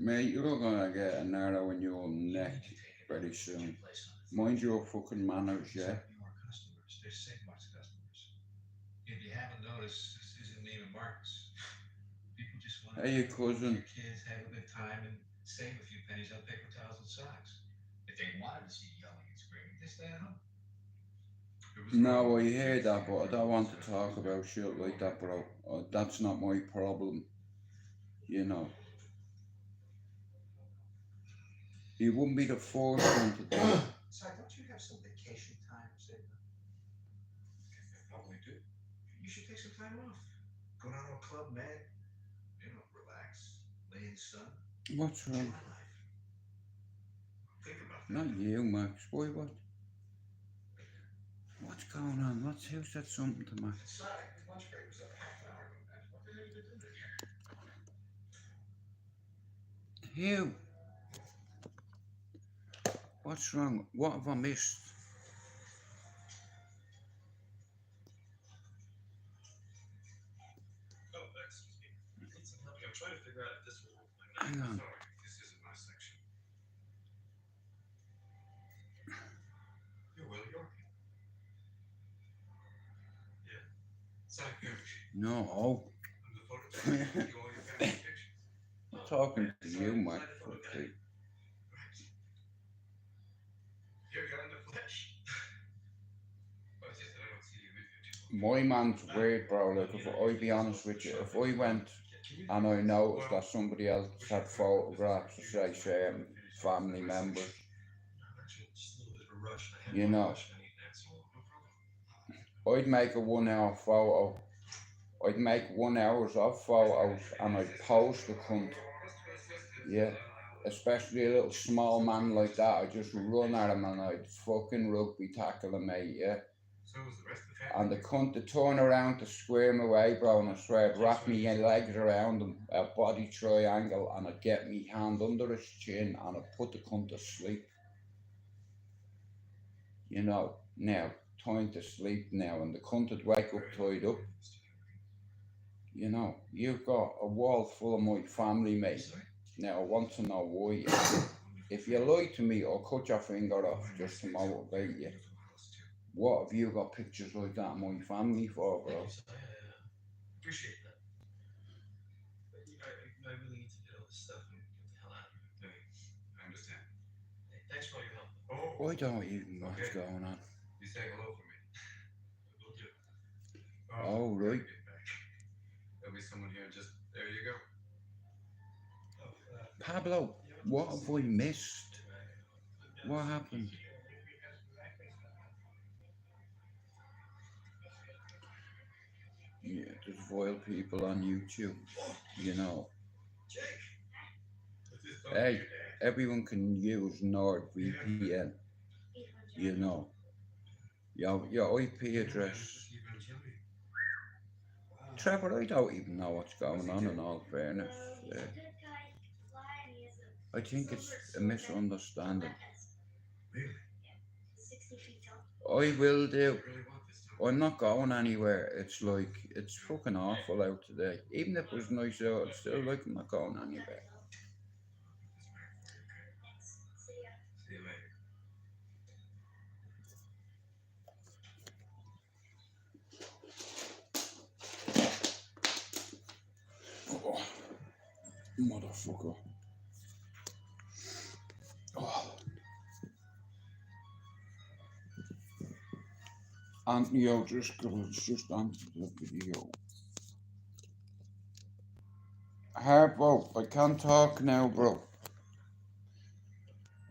Mate, you're gonna get an arrow in your neck very soon. Mind your fucking manners, yeah? Your customers, they're Sigmar's customers. If you haven't noticed, this isn't Neiman Marcus. People just want to Hey, cousin. kids have a good time and save a few pennies on paper towels and socks. If they wanted to see you yelling and screaming, they stay at home. No, I hear that, but I don't want to talk about shit like that, bro. That's not my problem. You know. He wouldn't be the first one to do it. Si, don't you have some vacation time saved up? I probably do. You should take some time off. Go down to a club, man. You know, relax, lay in the sun. What's Enjoy wrong? life. Think about that. Not you, Max. Boy, what? What's going on? Who said something to Max? Si, lunch break was up a half hour ago, man. What the hell are you doing here? Hugh. What's wrong? What have I missed? Oh, excuse me. I need some help. I'm trying to figure out if this will work. Hang on. Sorry, this isn't my section. You're Will York. Yeah. Sorry, No. I'm the photographer. You all your family pictures. I'm talking to you, Max. Okay. You're in the flesh. But it's just that I don't see you with you too My man's weird, bro. Like, if I be honest with you, if I went and I noticed that somebody else had photographs of, say, certain family members, you know, I'd make a 1 hour photo. I'd make 1 hour of photos and I'd post the cunt. Yeah. Especially a little small man like that, I'd just run at him and I'd fucking rugby tackle him, mate, yeah. And the cunt to turn around to squirm away, bro, and I swear I'd wrap me legs around him, a body triangle, and I'd get me hand under his chin and I'd put the cunt to sleep. You know, now, time to sleep now, and the cunt would wake up tied up. You know, you've got a wall full of my family, mate. Now, I want to know why. If you lie to me, I'll cut your finger off just to motivate you. What have you got pictures like that of my family for, bro? Appreciate that. But I really need to get all this stuff and get the hell out of here. I understand. Hey, thanks for all your help. Oh, I don't even know what's going on. you say hello for me. Will do. Oh, right. There'll be someone here. Just there you go. Pablo, what have I missed? What happened? Yeah, there's vile people on YouTube, you know. Hey, everyone can use NordVPN, you know. Your IP address. Trevor, I don't even know what's going on in all fairness. I think it's a misunderstanding. I will do. I'm not going anywhere. It's like, it's fucking awful out today. Even if it was nice out, it's still like I'm not going anywhere. See you later. Oh, motherfucker. Oh. Anthony, it's just onto the video. Harpo, I can't talk now, bro.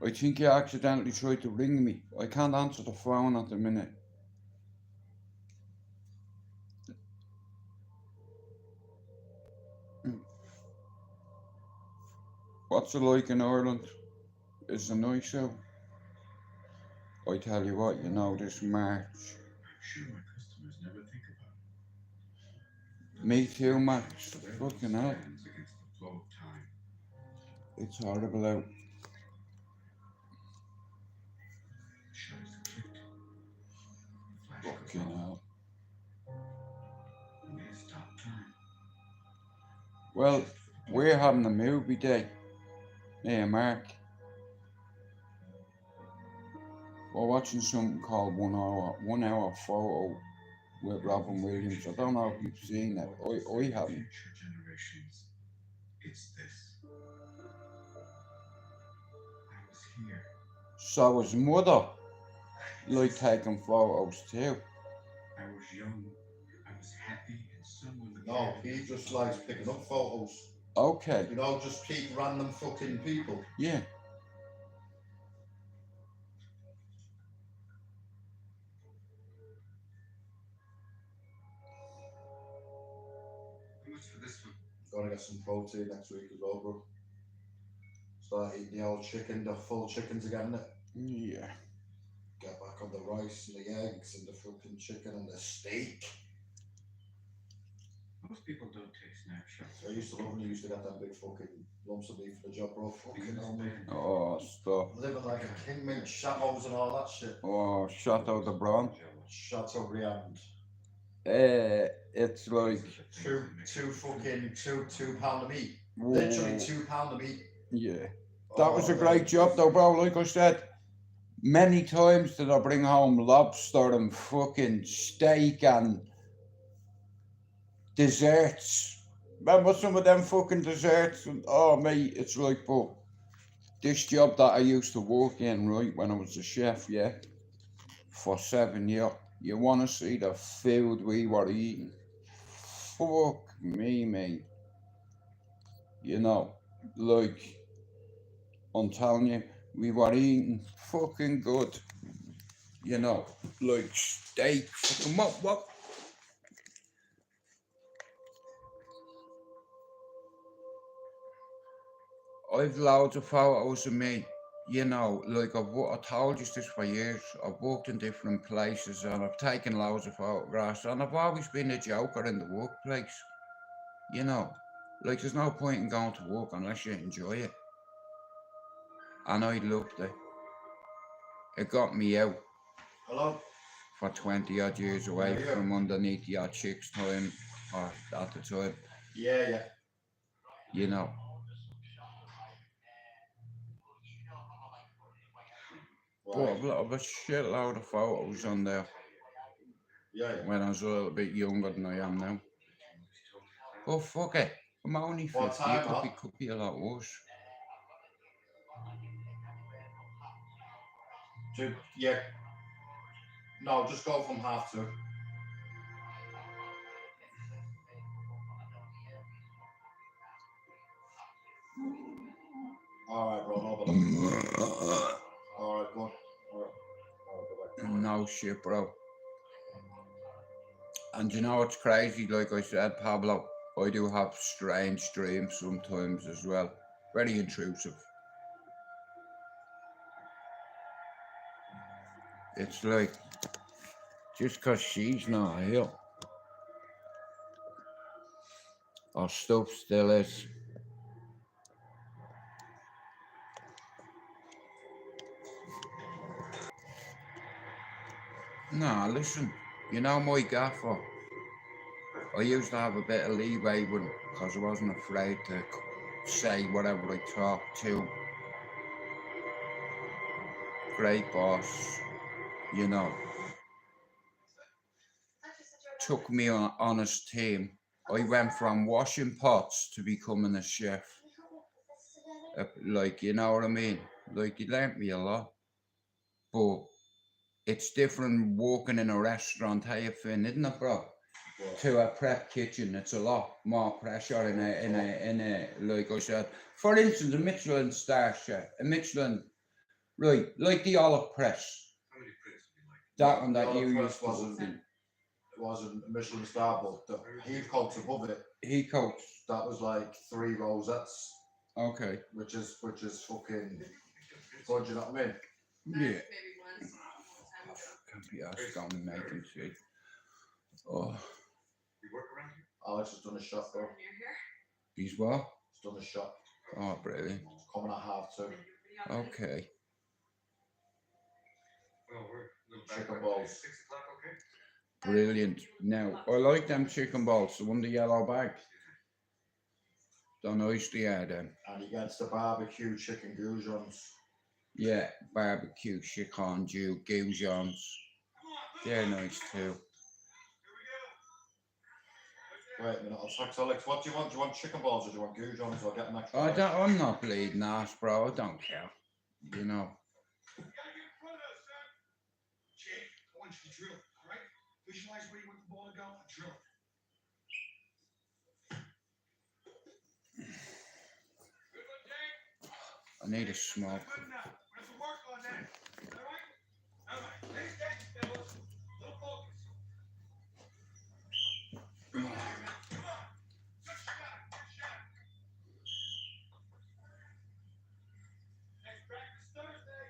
I think you accidentally tried to ring me. I can't answer the phone at the minute. What's it like in Ireland? Is it nice out? I tell you what, you know, this March. I'm sure my customers never think about it. Me too, Max. Fucking hell. Stands against the flow of time. It's horrible out. The shutters are clicked. The flash goes Fucking off. hell. We need to stop time. Well, we're having a movie day. Me and Mark. We're watching something called 1 hour photo with Robin Williams. I don't know if you've seen it. I haven't. Future generations. It's this. I was here. So his mother like taking photos too. I was young. I was happy, and someone. No, he just likes picking up photos. Okay. You know, just keep random fucking people. Yeah. How much for this one? Gotta get some protein next week as well, bro. Start eating the old chicken, the full chickens again, innit? Yeah. Get back on the rice and the eggs and the fucking chicken and the steak. Most people don't take snapshots. I used to love when you used to get them big fucking lumps of meat for the job, bro. Fucking hell, man. Oh, stop. Living like a king, mate. Chateaus and all that shit. Oh, Chateau de Bron. Chateaubriand. It's like, two pound of meat. whoa. Literally £2 of meat. Yeah. That was a great job though, bro. Like I said, many times did I bring home lobster and fucking steak and desserts. Remember some of them fucking desserts? And, oh, mate, it's like, but this job that I used to work in, right, when I was a chef, yeah, for 7 years, you want to see the food we were eating. Fuck me, mate. You know, like, I'm telling you, we were eating fucking good. You know, like steak, fucking what? I've loads of photos of me, you know, like I told you this for years. I've worked in different places and I've taken loads of photographs and I've always been a joker in the workplace. You know, like there's no point in going to work unless you enjoy it. And I loved it. It got me out. Hello? For 20 odd years away from underneath the odd chick's time, or at the time. Yeah. You know. Right. But I've a shitload of photos on there Yeah. when I was a little bit younger than I am now. But fuck it, I'm only 50, What time, it could be a lot worse. Yeah. No, just go from 2:30. Alright, bro, no bother. Alright, go on. Alright, No shit, bro. And you know what's crazy? Like I said, Pablo, I do have strange dreams sometimes as well. Very intrusive. It's like, just because she's not here, our stuff still is. Nah, listen, You know my gaffer, I used to have a bit of leeway with him because I wasn't afraid to say whatever I thought to him. Great boss, you know. Took me on his team. I went from washing pots to becoming a chef. Like, you know what I mean? Like, he learnt me a lot. But it's different working in a restaurant, how you feel, isn't it, bro? To a prep kitchen, it's a lot more pressure in a like I said. For instance, a Michelin star chef, a Michelin, right, like the olive press. How many prints would you like? That one The that olive you press used to wasn't- work in. It wasn't a Michelin star, but the heave coats above it, He coats. that was like 3 rosettes, Okay. which is fucking good, you know what I mean? Yeah. Maybe once, a long time ago. Can't be asked on and making shit. Oh, You work around here? Alex has done a shot, bro. Near here. he's what? He's done a shot. Oh, brilliant. It's coming at 2:30. Okay. Well, we're a little back. Chicken balls. 6 o'clock, okay? Brilliant. Now, I like them chicken balls, the one the yellow bag. Don't nice they are them. And he gets the barbecue chicken goujons. Yeah, barbecue, chicken, goujons. They're nice too. Wait a minute, I'll text Alex. What do you want? Do you want chicken balls or do you want goujons? I'll get an extra. I'm not bleeding ass, bro. I don't care. You know. Jake, I want you to drill, all right? Visualize where you want the ball to go and drill it. Good one, Jake. I need a smoke. Good enough. We have to work on that. All right? All right. Stay steady, fellas. Little focus. Come on. Good shot. Good shot. Next practice Thursday.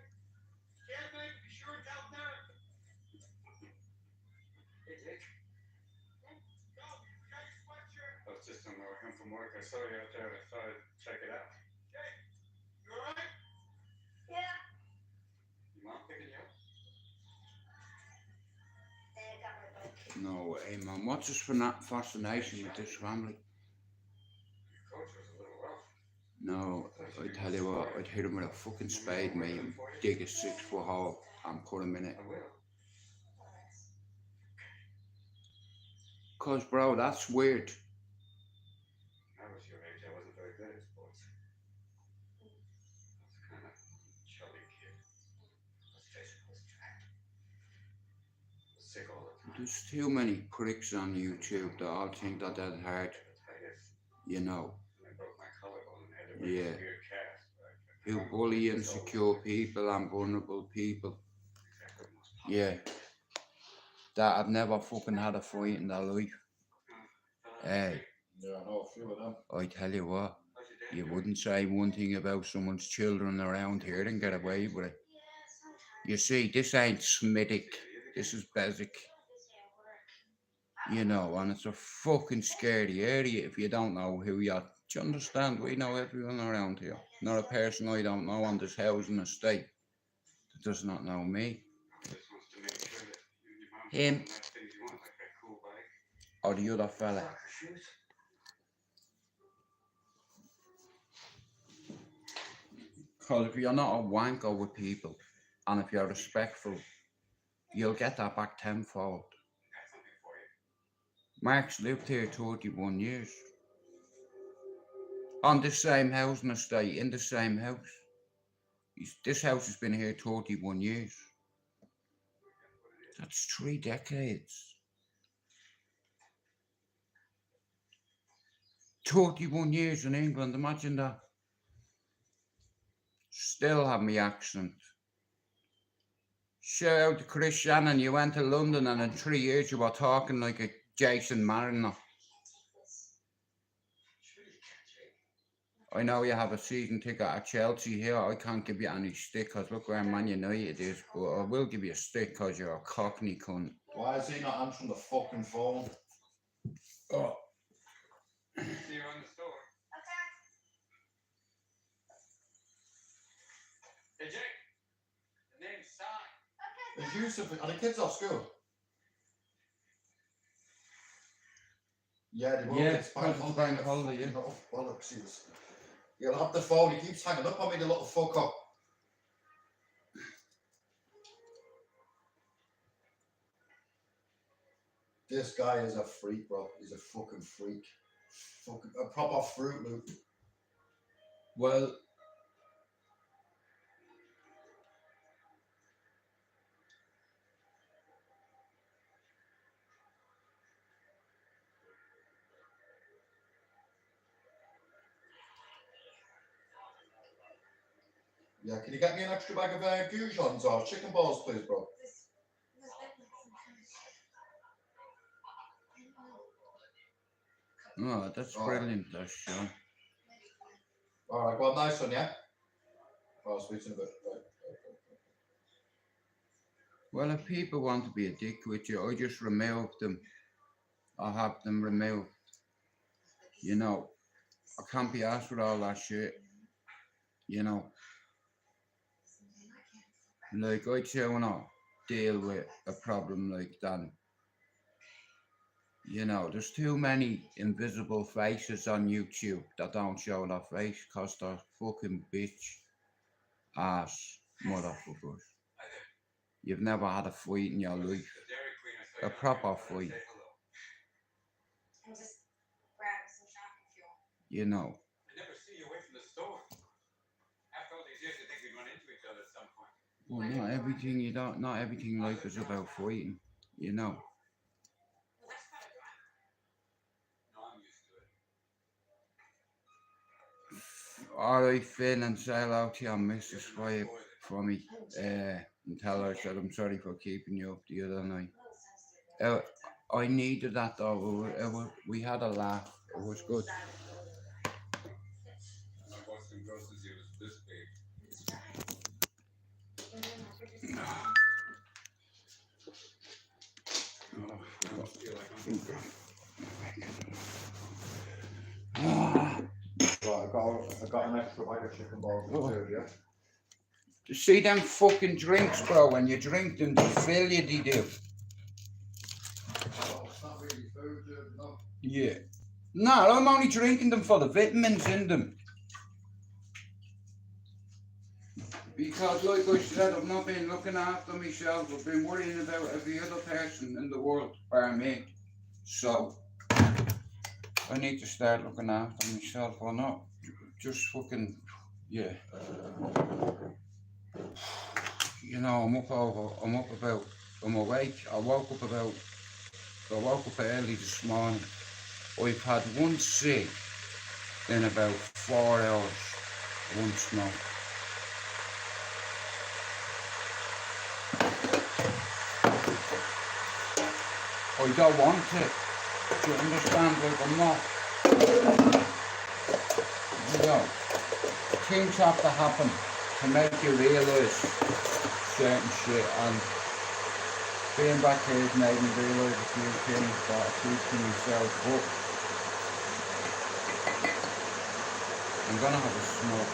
Can't make it, be sure and tell Derek. Hey, Jake. Go. You got your sweatshirt. I was just on my way home from work. I saw you out there and I thought I'd check it out. Jake, you all right? Yeah, Your mom picking you up? they got my bike. No way, man. What's his fascination with this family? Your coach was a little rough. No, I tell you what, I'd hit him with a fucking spade, mate, and dig a 6-foot hole and put him in it. I will. Cause, bro, that's weird. I was your age. I wasn't very good at sports. I was kind of chubby kid. Let's face it, I was trapped. I was sick all the time. There's too many pricks on YouTube that all think that that's hard, you know. And I broke my collarbone and had to Yeah. wear a weird cast. Who bully insecure people and vulnerable people. Yeah. That have never fucking had a fight in their life. Hey, Yeah, I know a few of them. I tell you what, you wouldn't say one thing about someone's children around here and get away with it. You see, this ain't Smithic, this is basic. You know, and it's a fucking scary area if you don't know who you are. Do you understand? We know everyone around here. Not a person I don't know on this housing estate that does not know me. Him or the other fella. Because if you're not a wanker with people and if you're respectful, you'll get that back tenfold. Mark's lived here 31 years. On this same housing estate, in the same house. This house has been here 31 years. That's 3 decades. 31 years in England, imagine that. Still have my accent. Shout out to Chris Shannon, you went to London and in 3 years you were talking like a Jason Mariner. I know you have a season ticket at Chelsea here. I can't give you any stick because look where Man United is, but I will give you a stick because you're a cockney cunt. Why is he not answering the fucking phone? Oh. See you on the store. Hey, Jake. The name's Sai. Is Yusuf, are the kids off school? Yeah, they will. Yeah, It's bank because it's holiday. bank holiday, yeah. Little bollocks, he was. He'll have the phone. He keeps hanging up on me, the little fucker. This guy is a freak, bro. He's a fucking freak. Fucking a proper Fruit Loop. Well, Yeah, can you get me an extra bag of goujons or chicken balls, please, bro? oh, that's Oh. brilliant, that's Sean. All right, well, nice one, yeah? I'll speak to you in a bit. Right. Well, if people want to be a dick with you, I just remove them. I have them removed. You know, I can't be asked with all that shit. You know, like I don't want to deal with a problem like that. You know, there's too many invisible faces on YouTube that don't show their face because they're fucking bitch ass motherfuckers. You've never had a fight in your life. A proper fight. And just grab some shopping fuel. You know. I never see you away from the store. After all these years, you think we'd run into each other at some point. Well, not everything life is about fighting, you know. Well, that's part of life. No, I'm used to it. Alright, Finn, and say hello to your missus for me. And tell her I said I'm sorry for keeping you up the other night. I needed that though. We had a laugh. It was good. I bought some groceries, it was this big. I don't feel like I'm Right, I got an extra bag of chicken balls too, yeah? You see them fucking drinks, bro? When you drink them, they fill you, they do. Oh, it's not really food, no. Yeah. No, I'm only drinking them for the vitamins in them. Because, like I said, I've not been looking after myself. I've been worrying about every other person in the world, bar me. So, I need to start looking after myself or not. Just fucking, yeah. You know, I'm awake. I woke up early this morning. I've had one cig in about 4 hours, one smoke. I don't want it. Do you understand? Like, I'm not. You know, things have to happen to make you realise certain shit, and being back here has made me realise a few things that I keep to myself, but I'm gonna have a smoke.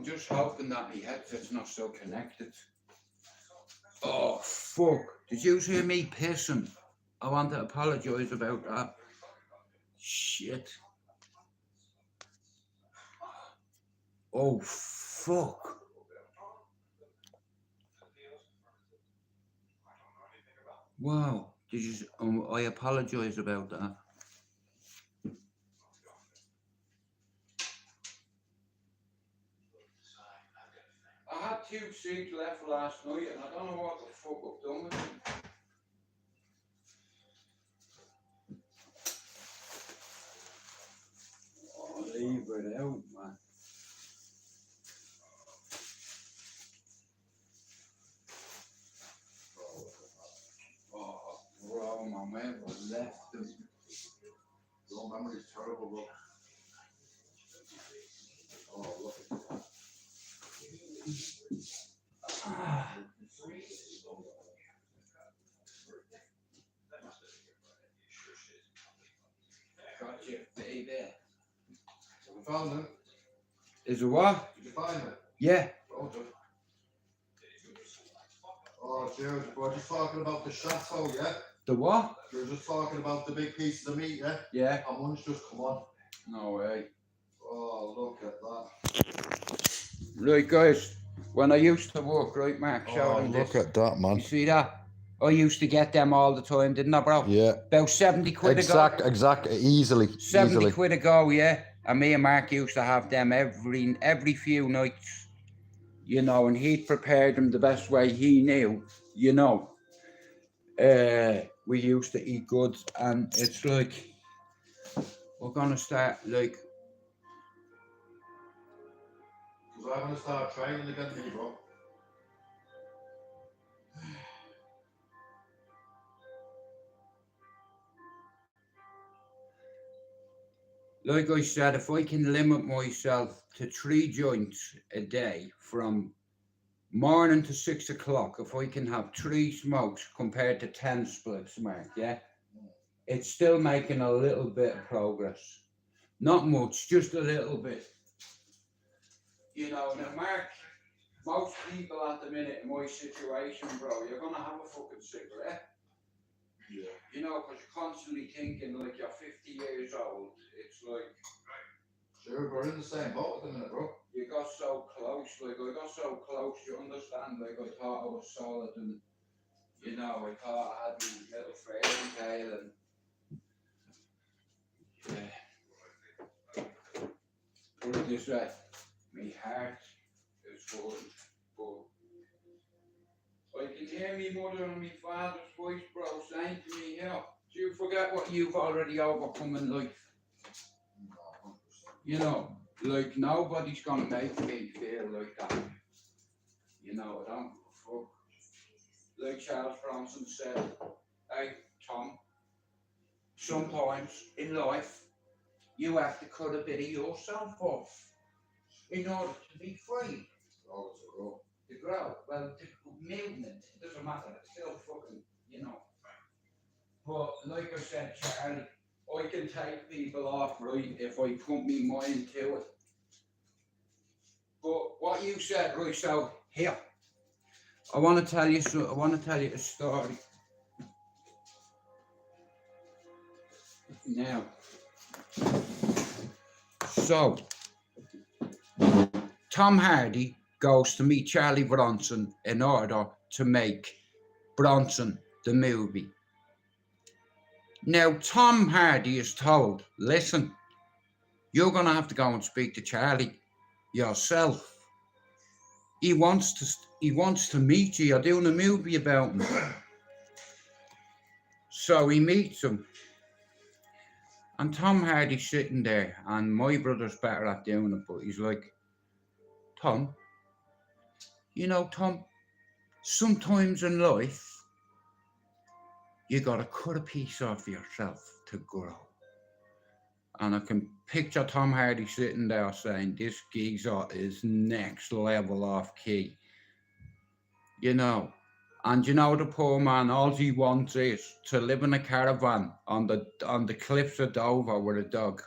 I'm just hoping that my headset's not so connected. Oh, fuck. Did you hear me pissing? I want to apologise about that. Shit. Oh, fuck. Wow. Did you? I apologise about that. I had 2 seats left last night, and I don't know what the fuck I've done with them. Oh, leave it out, man. Oh, bro, my man was left them. Your memory's terrible, bro. Oh, look at that. Gotcha, baby. So we found it. Is it what? Did you find it? Yeah. Well done. Oh, cheers, bro. Just talking about the chateau, yeah? The what? You were just talking about the big pieces of meat, yeah? Yeah. And one's just come on. No way. Oh, look at that. Right, guys. When I used to work, right, Mark? Show them this. at that, man. You see that? I used to get them all the time, didn't I, bro? Yeah. About 70 quid ago. Exact, easily. 70 quid ago, yeah. And me and Mark used to have them every few nights, you know, and he'd prepared them the best way he knew, you know. We used to eat good, and it's like, we're gonna start, like, Because I'm going to start training again, bro. like I said, if I can limit myself to 3 joints a day from morning to 6 o'clock, if I can have 3 smokes compared to 10 splits, Mark, yeah, it's still making a little bit of progress. Not much, just a little bit. You know, now, Mark, most people at the minute in my situation, bro, you're gonna have a fucking cigarette. Yeah. You know, because you're constantly thinking like you're 50 years old. It's like, Sure, we're in the same boat at the minute, bro. you got so close, like I got so close, you understand, like I thought I was solid, and you know, I thought I had my little fairy tale, and yeah. Put it this way, my heart is full, but I can hear me mother and my father's voice, bro, saying to me, you know, do you forget what you've already overcome in life? You know, like nobody's gonna make me feel like that. You know, I don't give a fuck. Like Charles Bronson said, hey, Tom, sometimes in life, you have to cut a bit of yourself off in order to be free. Oh, it's a grow. To grow. Well, the movement, it doesn't matter, it's still fucking, you know. But like I said, Charlie, I can take people off, right, if I put my mind to it. But what you said, right, so here, I want to tell you a story. Now, so Tom Hardy goes to meet Charlie Bronson in order to make Bronson the movie. Now, Tom Hardy is told, listen, you're going to have to go and speak to Charlie yourself. He wants to meet you. You're doing a movie about him. So he meets him. And Tom Hardy's sitting there, and my brother's better at doing it, but he's like, Tom, you know, Tom, sometimes in life, you gotta cut a piece off yourself to grow. And I can picture Tom Hardy sitting there saying, this geezer is next level off key. You know, and you know the poor man, all he wants is to live in a caravan on the cliffs of Dover with a dog.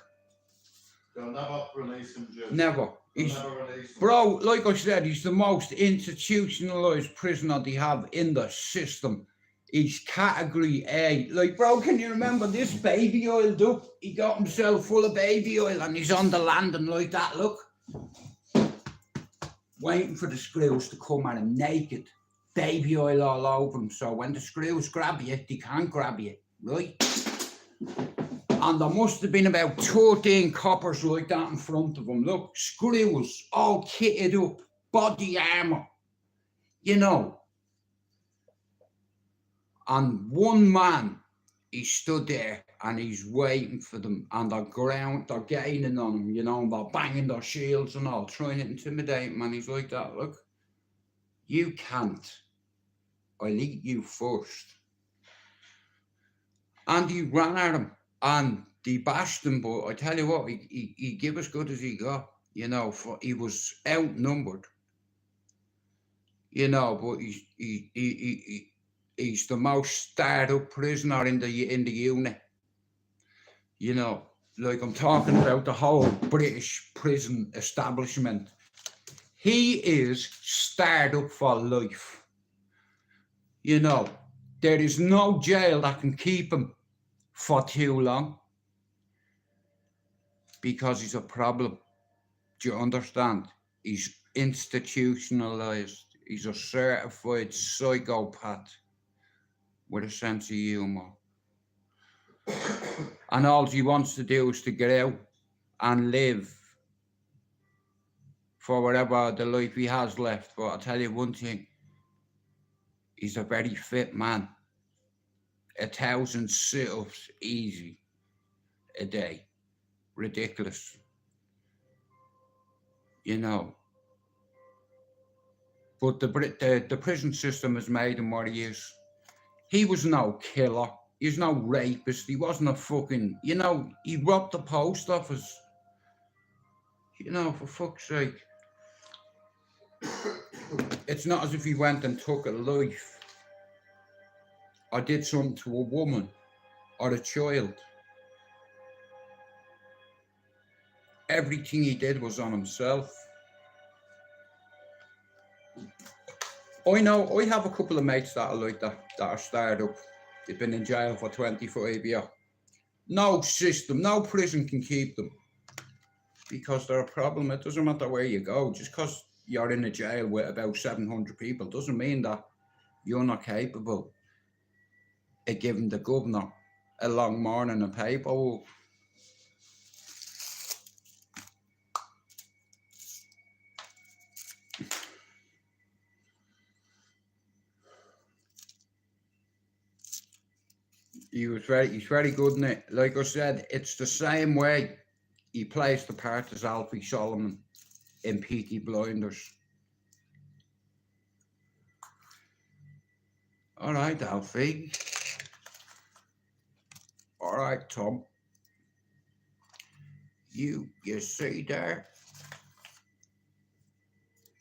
They'll never release him, Jim. Never. They'll He's, never release them. bro, like I said, he's the most institutionalized prisoner they have in the system. He's category A. Like, bro, can you remember this baby oil duck? He got himself full of baby oil and he's on the landing like that, look. Waiting for the screws to come at him naked. Baby oil all over him. So when the screws grab you, they can't grab you, right? And there must have been about 13 coppers like that in front of him. Look, screws, all kitted up, body armour, you know. And one man, he stood there and he's waiting for them. And they're gaining on him, you know, and they're banging their shields and all, trying to intimidate him. And he's like that, look, you can't. I'll eat you first. And he ran at him. And they bashed him, but I tell you what, he gave as good as he got, you know, for he was outnumbered, you know, but he's the most starred up prisoner in the unit, you know, like I'm talking about the whole British prison establishment. He is starred up for life, you know, there is no jail that can keep him for too long because he's a problem. Do you understand? He's institutionalized. He's a certified psychopath with a sense of humor. And all he wants to do is to get out and live for whatever the life he has left. But I'll tell you one thing, he's a very fit man. 1,000 sit-ups easy a day. Ridiculous. You know. But the prison system has made him what he is. He was no killer. He's no rapist. He wasn't a fucking, you know, he robbed the post office. You know, for fuck's sake. It's not as if he went and took a life or did something to a woman or a child. Everything he did was on himself. I know, I have a couple of mates that are like that are starred up. They've been in jail for 25 years. No system, no prison can keep them because they're a problem. It doesn't matter where you go. Just because you're in a jail with about 700 people doesn't mean that you're not capable of giving the governor a long morning of paperwork. He's very good in it. Like I said, it's the same way he plays the part as Alfie Solomon in Peaky Blinders. All right, Alfie. All right, Tom. You see there?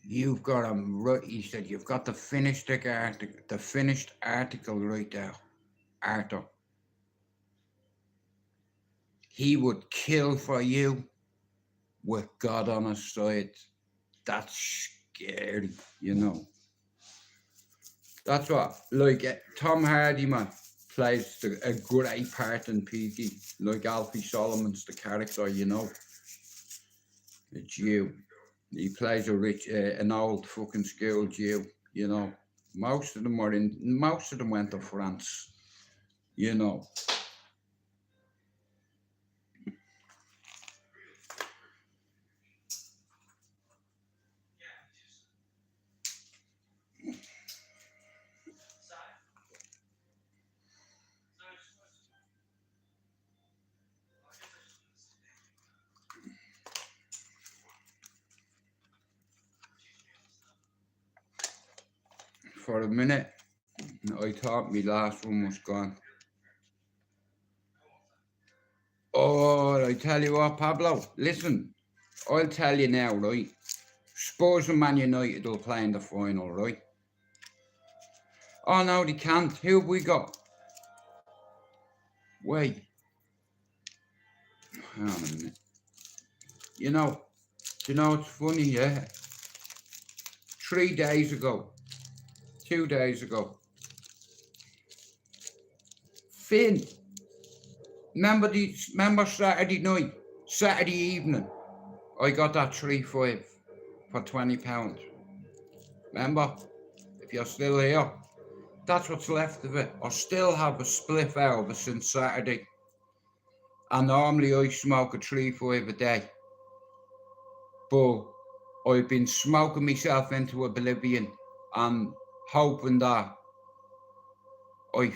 You've got him. He said you've got the finished article right there, Arthur. He would kill for you with God on his side. That's scary, you know. That's what, like, Tom Hardy, man, plays a great part in Peaky. Like Alfie Solomon's the character, you know. A Jew. He plays an old fucking school Jew, you know. Most of them went to France, you know. For a minute, I thought my last one was gone. Oh, I tell you what, Pablo, listen, I'll tell you now, right? Spurs and Man United will play in the final, right? Oh, no, they can't. Who have we got? Wait. Hang on a minute. You know, You know, it's funny, yeah. 3 days ago, 2 days ago, Finn, remember Saturday night, Saturday evening, I got that 3-5 for £20. Remember? If you're still here, that's what's left of it. I still have a spliff out of it since Saturday. And normally I smoke a 3-5 a day. But I've been smoking myself into oblivion and hoping that I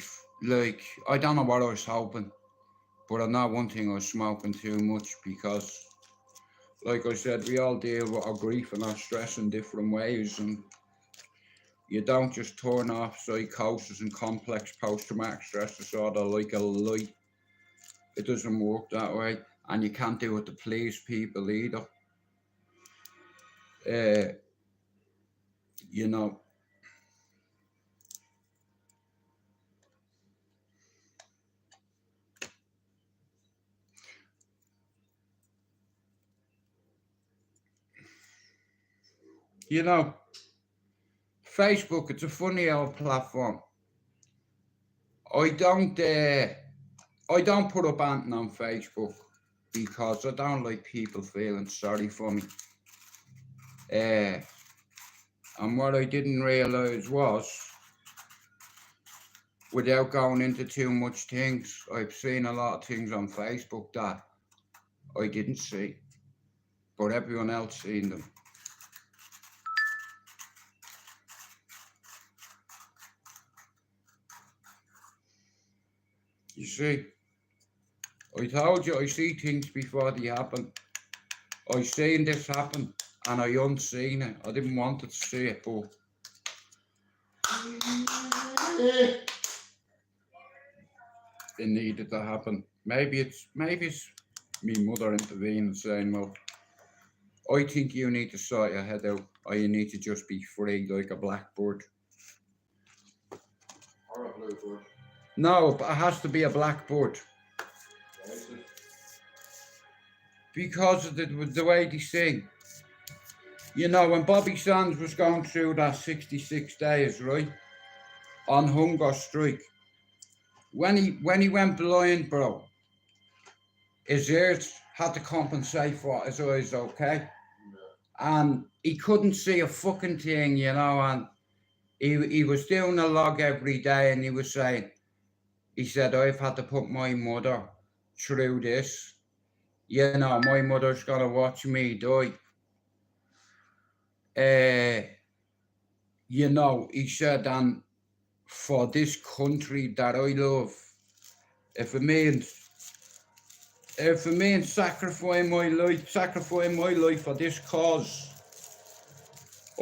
don't know what I was hoping, but I know one thing, I was smoking too much because, like I said, we all deal with our grief and our stress in different ways, and you don't just turn off psychosis and complex post-traumatic stress disorder like a light. It doesn't work that way, and you can't do it to please people either. You know, Facebook, it's a funny old platform. I don't put up anything on Facebook because I don't like people feeling sorry for me. And what I didn't realise was, without going into too much things, I've seen a lot of things on Facebook that I didn't see, but everyone else seen them. You see, I told you I see things before they happen. I seen this happen and I unseen it. I didn't want to see it, but it needed to happen. Maybe it's me mother intervening saying, well, I think you need to sort your head out, or you need to just be free like a blackbird. Or a bluebird. No, but it has to be a blackbird. Why is it? Because of the way they sing. You know, when Bobby Sands was going through that 66 days, right, on hunger strike, when he went blind, bro, his ears had to compensate for his eyes, okay? Yeah. And he couldn't see a fucking thing, you know, and he was doing a log every day, and he said, I've had to put my mother through this. You know, my mother's gonna watch me die. You know, he said, and for this country that I love, if it means sacrificing my life for this cause,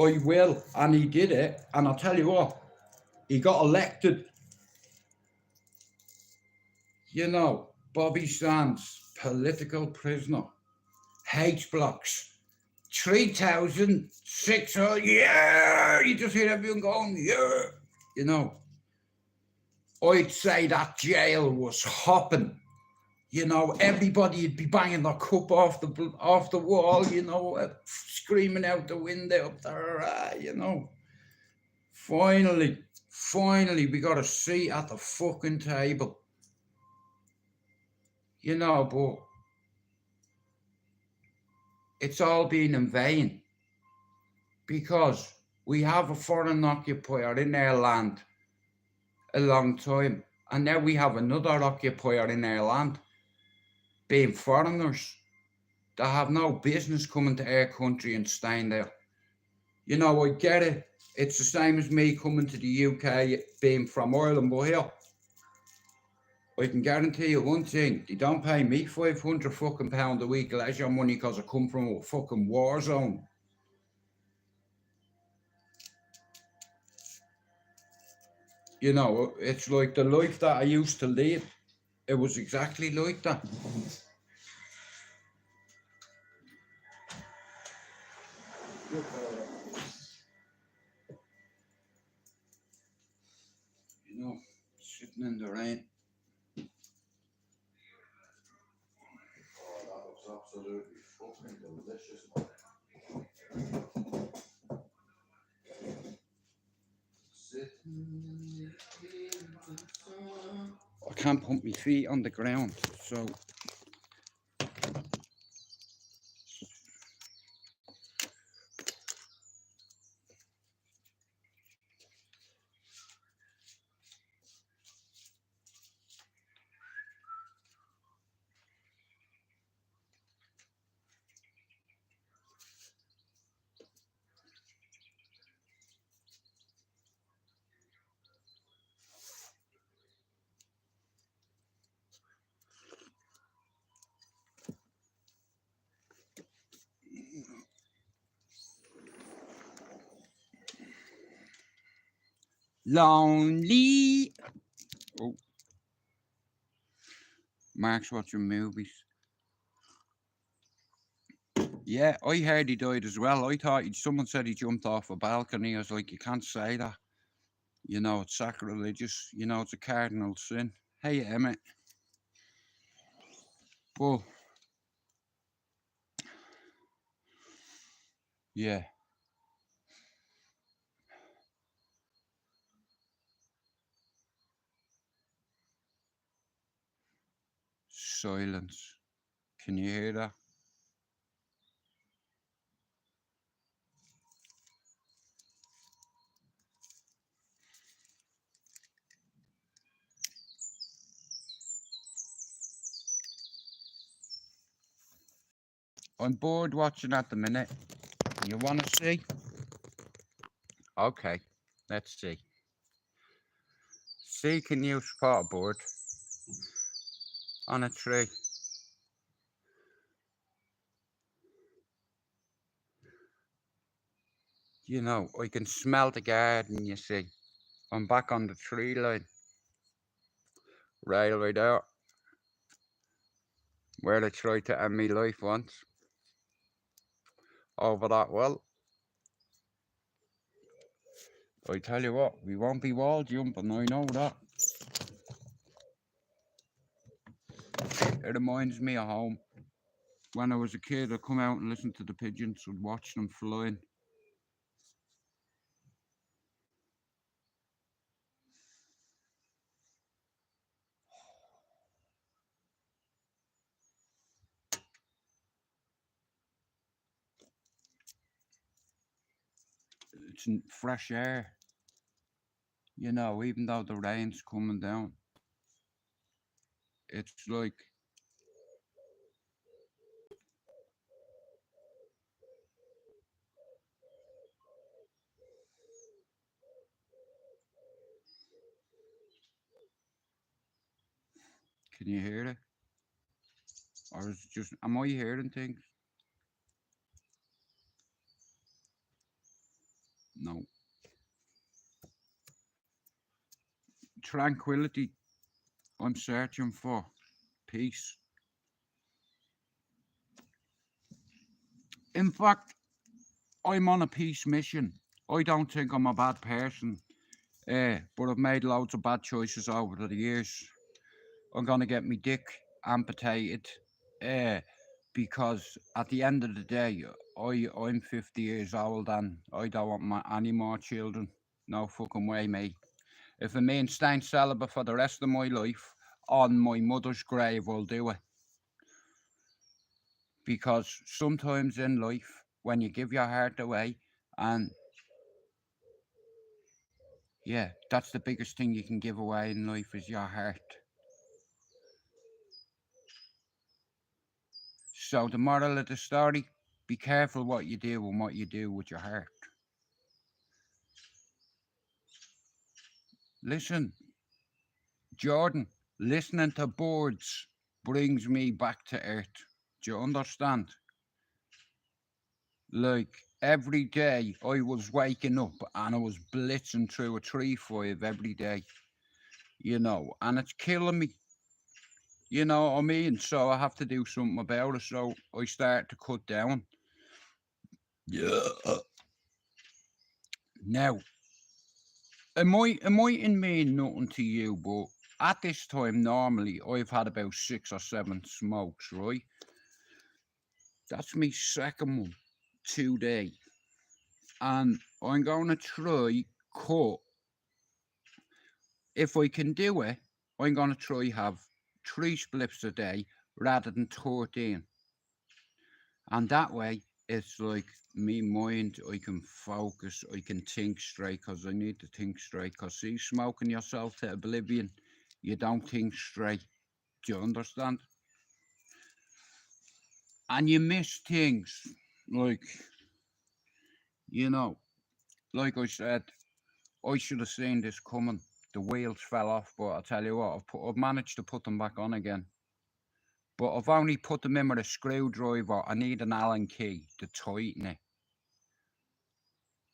I will. And he did it. And I'll tell you what, he got elected. You know, Bobby Sands, political prisoner, H blocks, 3,600, yeah! You just hear everyone going, yeah! You know, I'd say that jail was hopping. You know, everybody would be banging their cup off the wall, you know, screaming out the window up there, you know. Finally, we got a seat at the fucking table. You know, but it's all been in vain because we have a foreign occupier in our land a long time, and now we have another occupier in our land, being foreigners that have no business coming to our country and staying there. You know, I get it. It's the same as me coming to the UK, being from Ireland, but here, I can guarantee you one thing, they don't pay me £500 fucking pound a week leisure money because I come from a fucking war zone. You know, it's like the life that I used to live. It was exactly like that. You know, sitting in the rain. Oh, that looks absolutely fucking delicious, man. I can't put my feet on the ground, so lonely. Oh, Mark's watching movies. Yeah, I heard he died as well. I thought someone said he jumped off a balcony. I was like, you can't say that. You know, it's sacrilegious. You know, it's a cardinal sin. Hey, Emmett. Well, yeah. Silence. Can you hear that? I'm bored watching at the minute. You want to see? Okay, let's see. See, can you spot a bird on a tree? You know, I can smell the garden, you see. I'm back on the tree line. Railway there. Where they tried to end me life once. Over that well. I tell you what, we won't be wall jumping, I know that. It reminds me of home. When I was a kid, I'd come out and listen to the pigeons and watch them flying. It's fresh air. You know, even though the rain's coming down. It's like, can you hear it? Or is it just, am I hearing things? No. Tranquility. I'm searching for peace. In fact, I'm on a peace mission. I don't think I'm a bad person, but I've made loads of bad choices over the years. I'm gonna get my dick amputated, because at the end of the day, I'm 50 years old and I don't want any more children. No fucking way, mate. If it means staying celibate for the rest of my life, on my mother's grave, I'll do it. Because sometimes in life, when you give your heart away, and yeah, that's the biggest thing you can give away in life is your heart. So the moral of the story, be careful what you do and what you do with your heart. Listen, Jordan, listening to birds brings me back to earth. Do you understand? Like, every day I was waking up and I was blitzing through a 3-5 every day, you know, and it's killing me. You know what I mean? So I have to do something about it. So I start to cut down. Yeah. Now, it mightn't mean nothing to you, but at this time, normally, I've had about 6 or 7 smokes, right? That's me second one today. and I'm going to try cut. If I can do it, I'm going to try have 3 spliffs a day rather than 13. And that way, it's like me mind, I can focus, I can think straight, because I need to think straight. Because see, smoking yourself to oblivion, you don't think straight. Do you understand? And you miss things, like, you know, like I said, I should have seen this coming. The wheels fell off, but I tell you what, I've managed to put them back on again. But I've only put them in with a screwdriver. I need an Allen key to tighten it.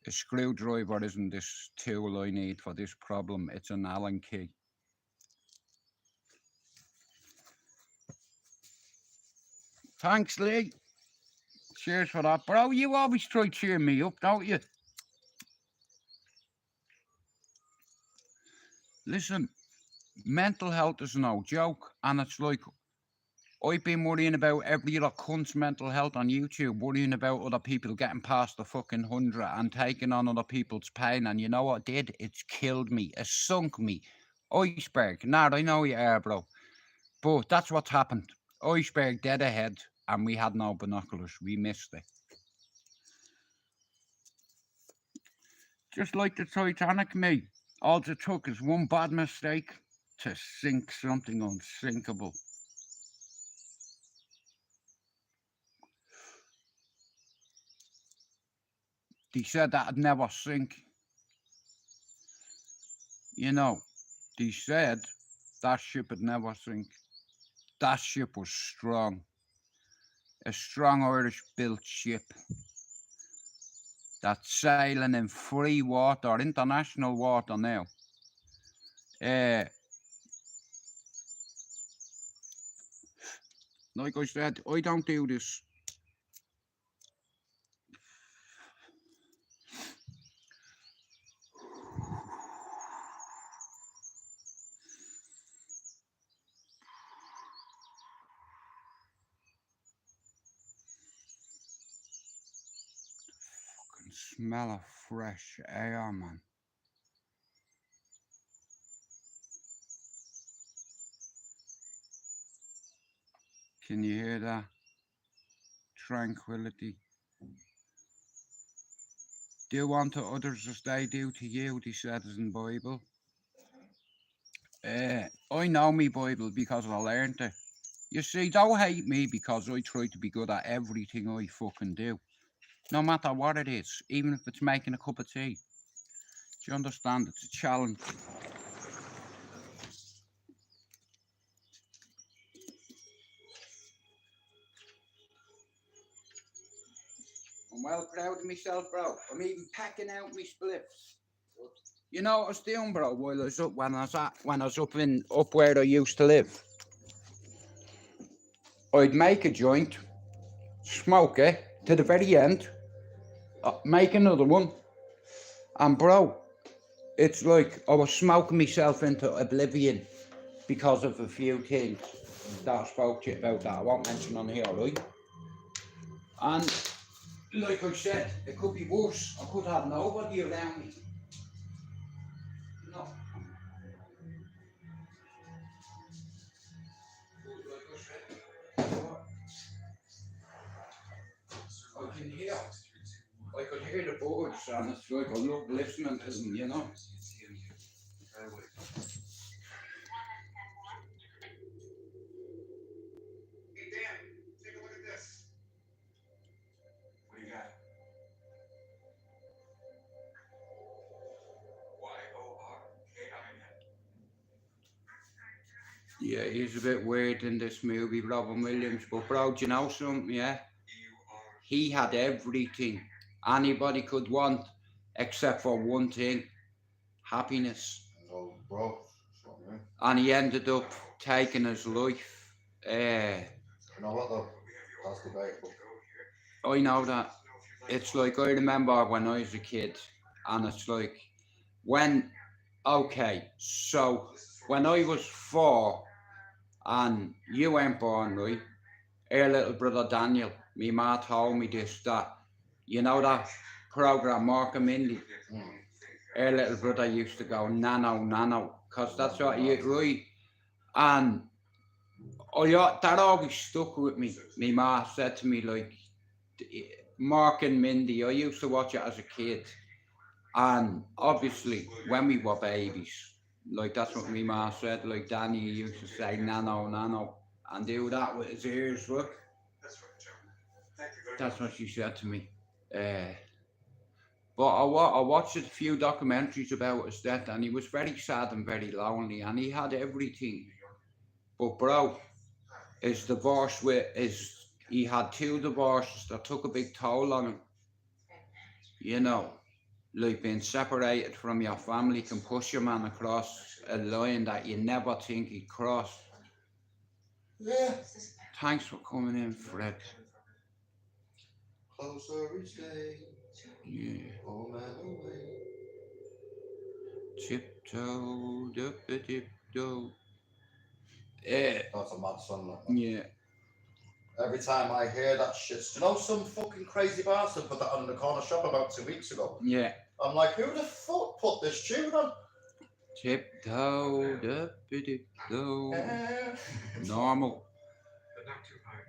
A screwdriver isn't this tool I need for this problem. It's an Allen key. Thanks, Lee. Cheers for that. Bro, you always try to cheer me up, don't you? Listen, mental health is no joke. And it's like, I've been worrying about every other cunt's mental health on YouTube, worrying about other people getting past the fucking 100 and taking on other people's pain. And you know what it did? It's killed me. It sunk me. Iceberg. Nah, I know you are, bro. But that's what's happened. Iceberg dead ahead, and we had no binoculars. We missed it. Just like the Titanic, mate. All it took is one bad mistake to sink something unsinkable. They said that'd never sink. You know, they said that ship would never sink. That ship was strong. A strong Irish-built ship that's sailing in free water, international water now. Like I said, I don't do this. Fucking smell of fresh air, man. Can you hear that? Tranquility. Do unto others as they do to you, they said in the Bible. I know me Bible because I learned it. You see, don't hate me because I try to be good at everything I fucking do. No matter what it is, even if it's making a cup of tea. Do you understand? It's a challenge. I'm well proud of myself, bro. I'm even packing out my spliffs. You know what I was doing, bro, while I was up when I was up where I used to live. I'd make a joint, smoke it to the very end, make another one, and bro, it's like I was smoking myself into oblivion because of a few things that I spoke to you about that I won't mention on here, right? And like I said, it could be worse. I could have nobody around me. No. I could hear the birds, and it's like I love listening to them, you know. Hey, Dan, take a look at this. What do you got? Y-O-R-K-I-N. Yeah, he's a bit weird in this movie, Robin Williams. But bro, do you know something, yeah? He had everything anybody could want, except for one thing, happiness. Oh, bro. And he ended up taking his life. You know what though? That's debatable. I know that. It's like, I remember when I was a kid, and it's like, okay, so when I was 4, and you weren't born, right? Our little brother Daniel, me ma told me this, that, you know that program Mark and Mindy. Her little brother used to go nano, nano, because that's what you right. And that always stuck with me. My ma said to me, like, Mark and Mindy, I used to watch it as a kid. And obviously, when we were babies, like that's what my ma said, like Danny used to say nano, nano, and do that with his ears, look. That's what she said to me. But I watched a few documentaries about his death, and he was very sad and very lonely, and he had everything. But bro, his divorce he had 2 divorces that took a big toll on him. You know, like being separated from your family can push a man across a line that you never think he'd cross. Yeah. Thanks for coming in, Fred. Closer each day. Yeah. Oh man, away. Tiptoe, tiptoe. That's a mad song, that man. Yeah. Every time I hear that shit, do you know some fucking crazy bastard put that on the corner shop about 2 weeks ago? Yeah. I'm like, who the fuck put this tune on? Tiptoe, tiptoe. Normal. But not too high.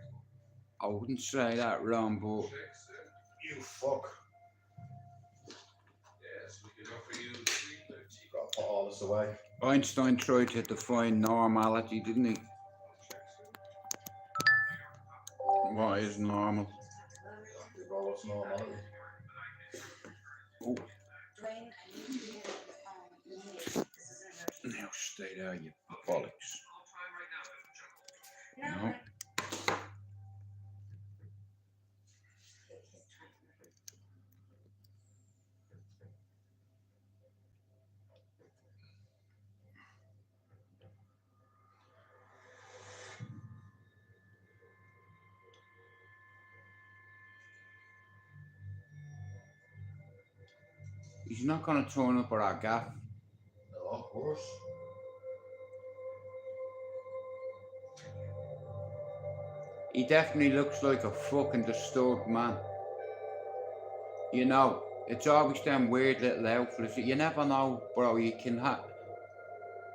I wouldn't say that wrong, but You fuck. Yes, we can offer you 330. Gotta put all this away. Einstein tried to define normality, didn't he? What is normal? Bro, what's normality? Oh, Dwayne, I need you to get on the phone. This is an emergency. now stay there, you bollocks. No, No. He's not going to turn up at our gaff. No, of course. He definitely looks like a fucking disturbed man. You know, it's always them weird little outfits. You never know, bro. You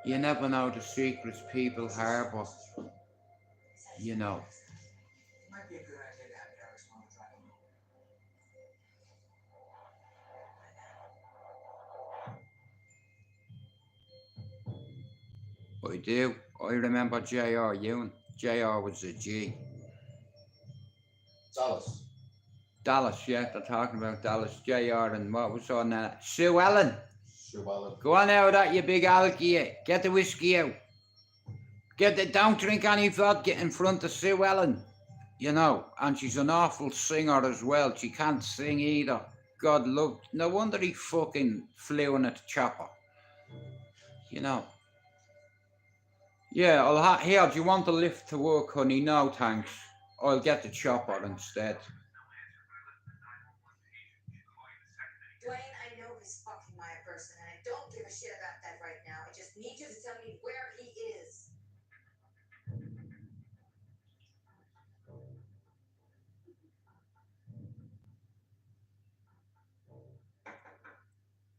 never know the secrets people harbour. You know. Might be a good idea to have Derek's mom drive him home. I do. I remember J.R. Ewan. J.R. was a G. Dallas. Dallas, yeah, they're talking about Dallas. J.R. and what was on that? Sue Ellen. Sue Ellen. Go on out of that, you big alky. Get the whiskey out. Don't drink any vodka in front of Sue Ellen. You know, and she's an awful singer as well. She can't sing either. God love. No wonder he fucking flew in a chopper. You know. Yeah, here, do you want the lift to work, honey? No, thanks. I'll get the chopper instead. Dwayne, I know he's fucking my person, and I don't give a shit about that right now. I just need you to tell me where he is.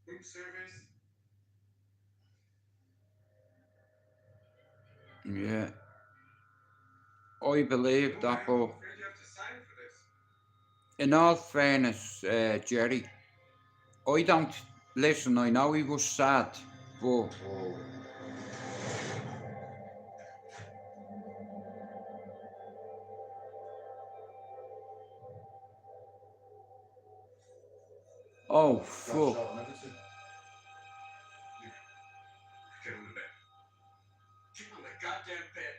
Room service. Yeah. I believe that, but Where do you have to sign for this? in all fairness, Jerry, I don't listen. I know he was sad, but Oh. oh Flash fuck! out and everything. Get on the bed. Get on the goddamn bed.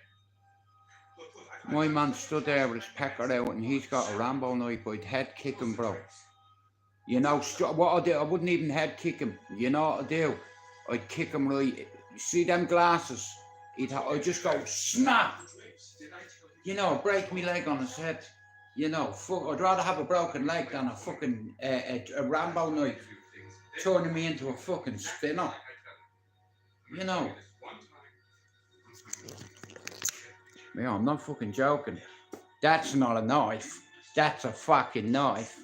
Look, My man stood there with his pecker out, and he's got a Rambo knife. I'd head kick him, bro. You know what I do? I wouldn't even head kick him. You know what I do? I'd kick him right. You see them glasses? I'd just go snap. You know, break me leg on his head. You know, fuck. I'd rather have a broken leg than a fucking a Rambo knife turning me into a fucking spinner. You know. Yeah, I'm not fucking joking. That's not a knife. That's a fucking knife.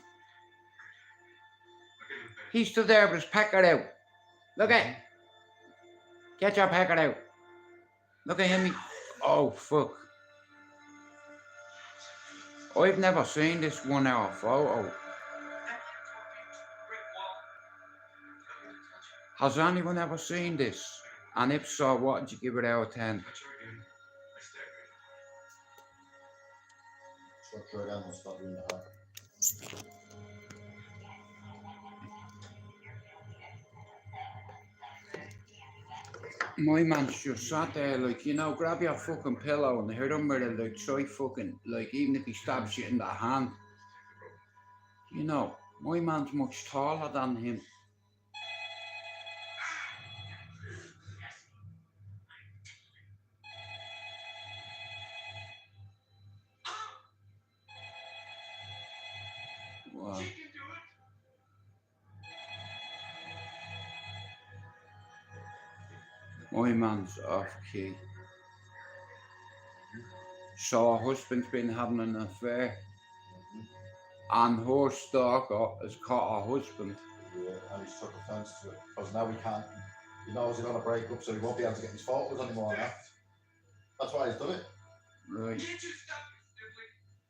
He's still there with his pecker out. Look at. Get your pecker out. Look at him. Oh, fuck. I've never seen this 1 hour photo. Has anyone ever seen this? And if so, what did you give it out of 10? So throw down and stop doing that. My man's just sat there like, you know, grab your fucking pillow and hit him with it, like, try fucking, like, even if he stabs you in the hand. You know, my man's much taller than him. Wow. My man's off key. So her husband's been having an affair. And her stalker has caught her husband. Yeah, and he's took offence to it. Because now he can't, he knows he's going to break up, so he won't be able to get his photos anymore now. That's why he's done it. Right.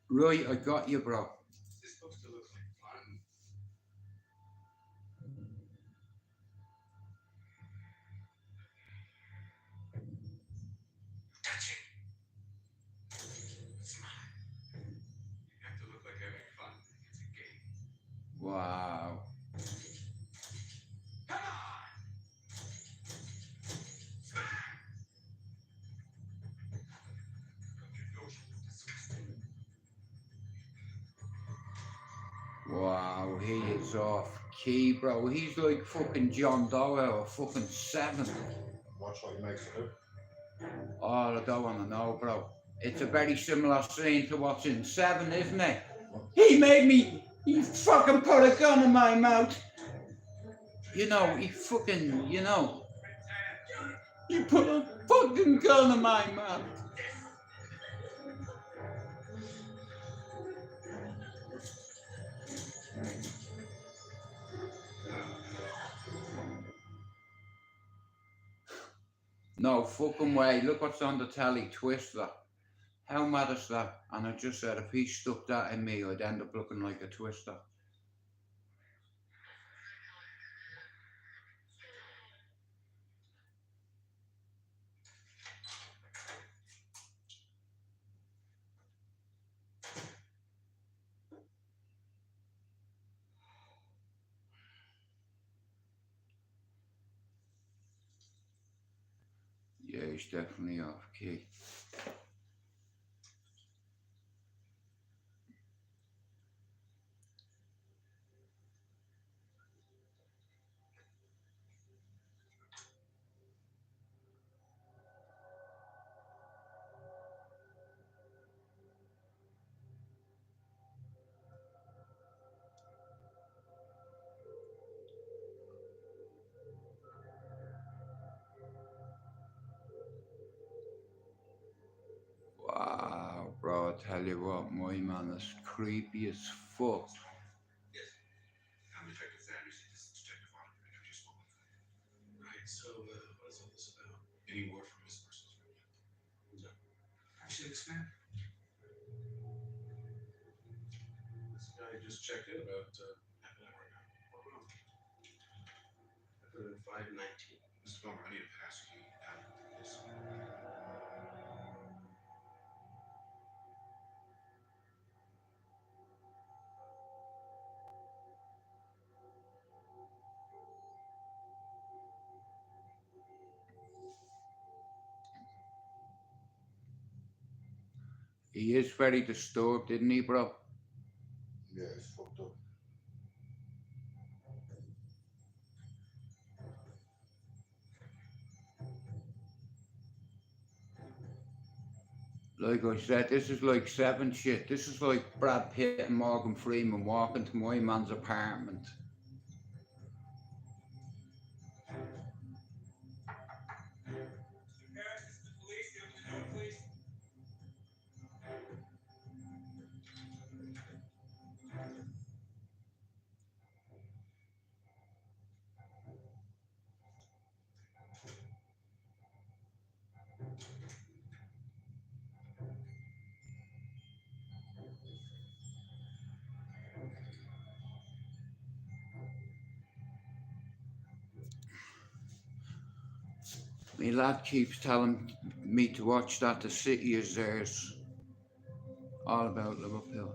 Right, I got you, bro. It's supposed to look like fun. Touch it. Smile. You have to look like having fun. It's a game. Wow. Come on! Wow, he is off key, bro. He's like fucking John Doe or fucking 7. Watch what he makes it do. Oh, I don't want to know, bro. It's a very similar scene to what's in 7, isn't it? He fucking put a gun in my mouth. You know, he fucking, you know. He put a fucking gun in my mouth. No fucking way. Look what's on the telly, Twister. How mad is that? And I just said if he stuck that in me, I'd end up looking like a Twister. Yeah, he's definitely off key. Wow, bro, I tell you what, my man is creepy as fuck. Yes. I'm Detective Sanders. This is Detective Oliver. Introduce what we've got. Right, so what is all this about? Any more from this person's room yet? Who's that? I should expand. This guy just checked in about half an hour ago. What room? I put it in 519. Mr. Bummer, I need a pass key out of this. He is very disturbed, isn't he, bro? Yeah, it's fucked up. Like I said, this is like 7 shit. This is like Brad Pitt and Morgan Freeman walking to my man's apartment. My lad keeps telling me to watch that The City Is Theirs. All about Liverpool.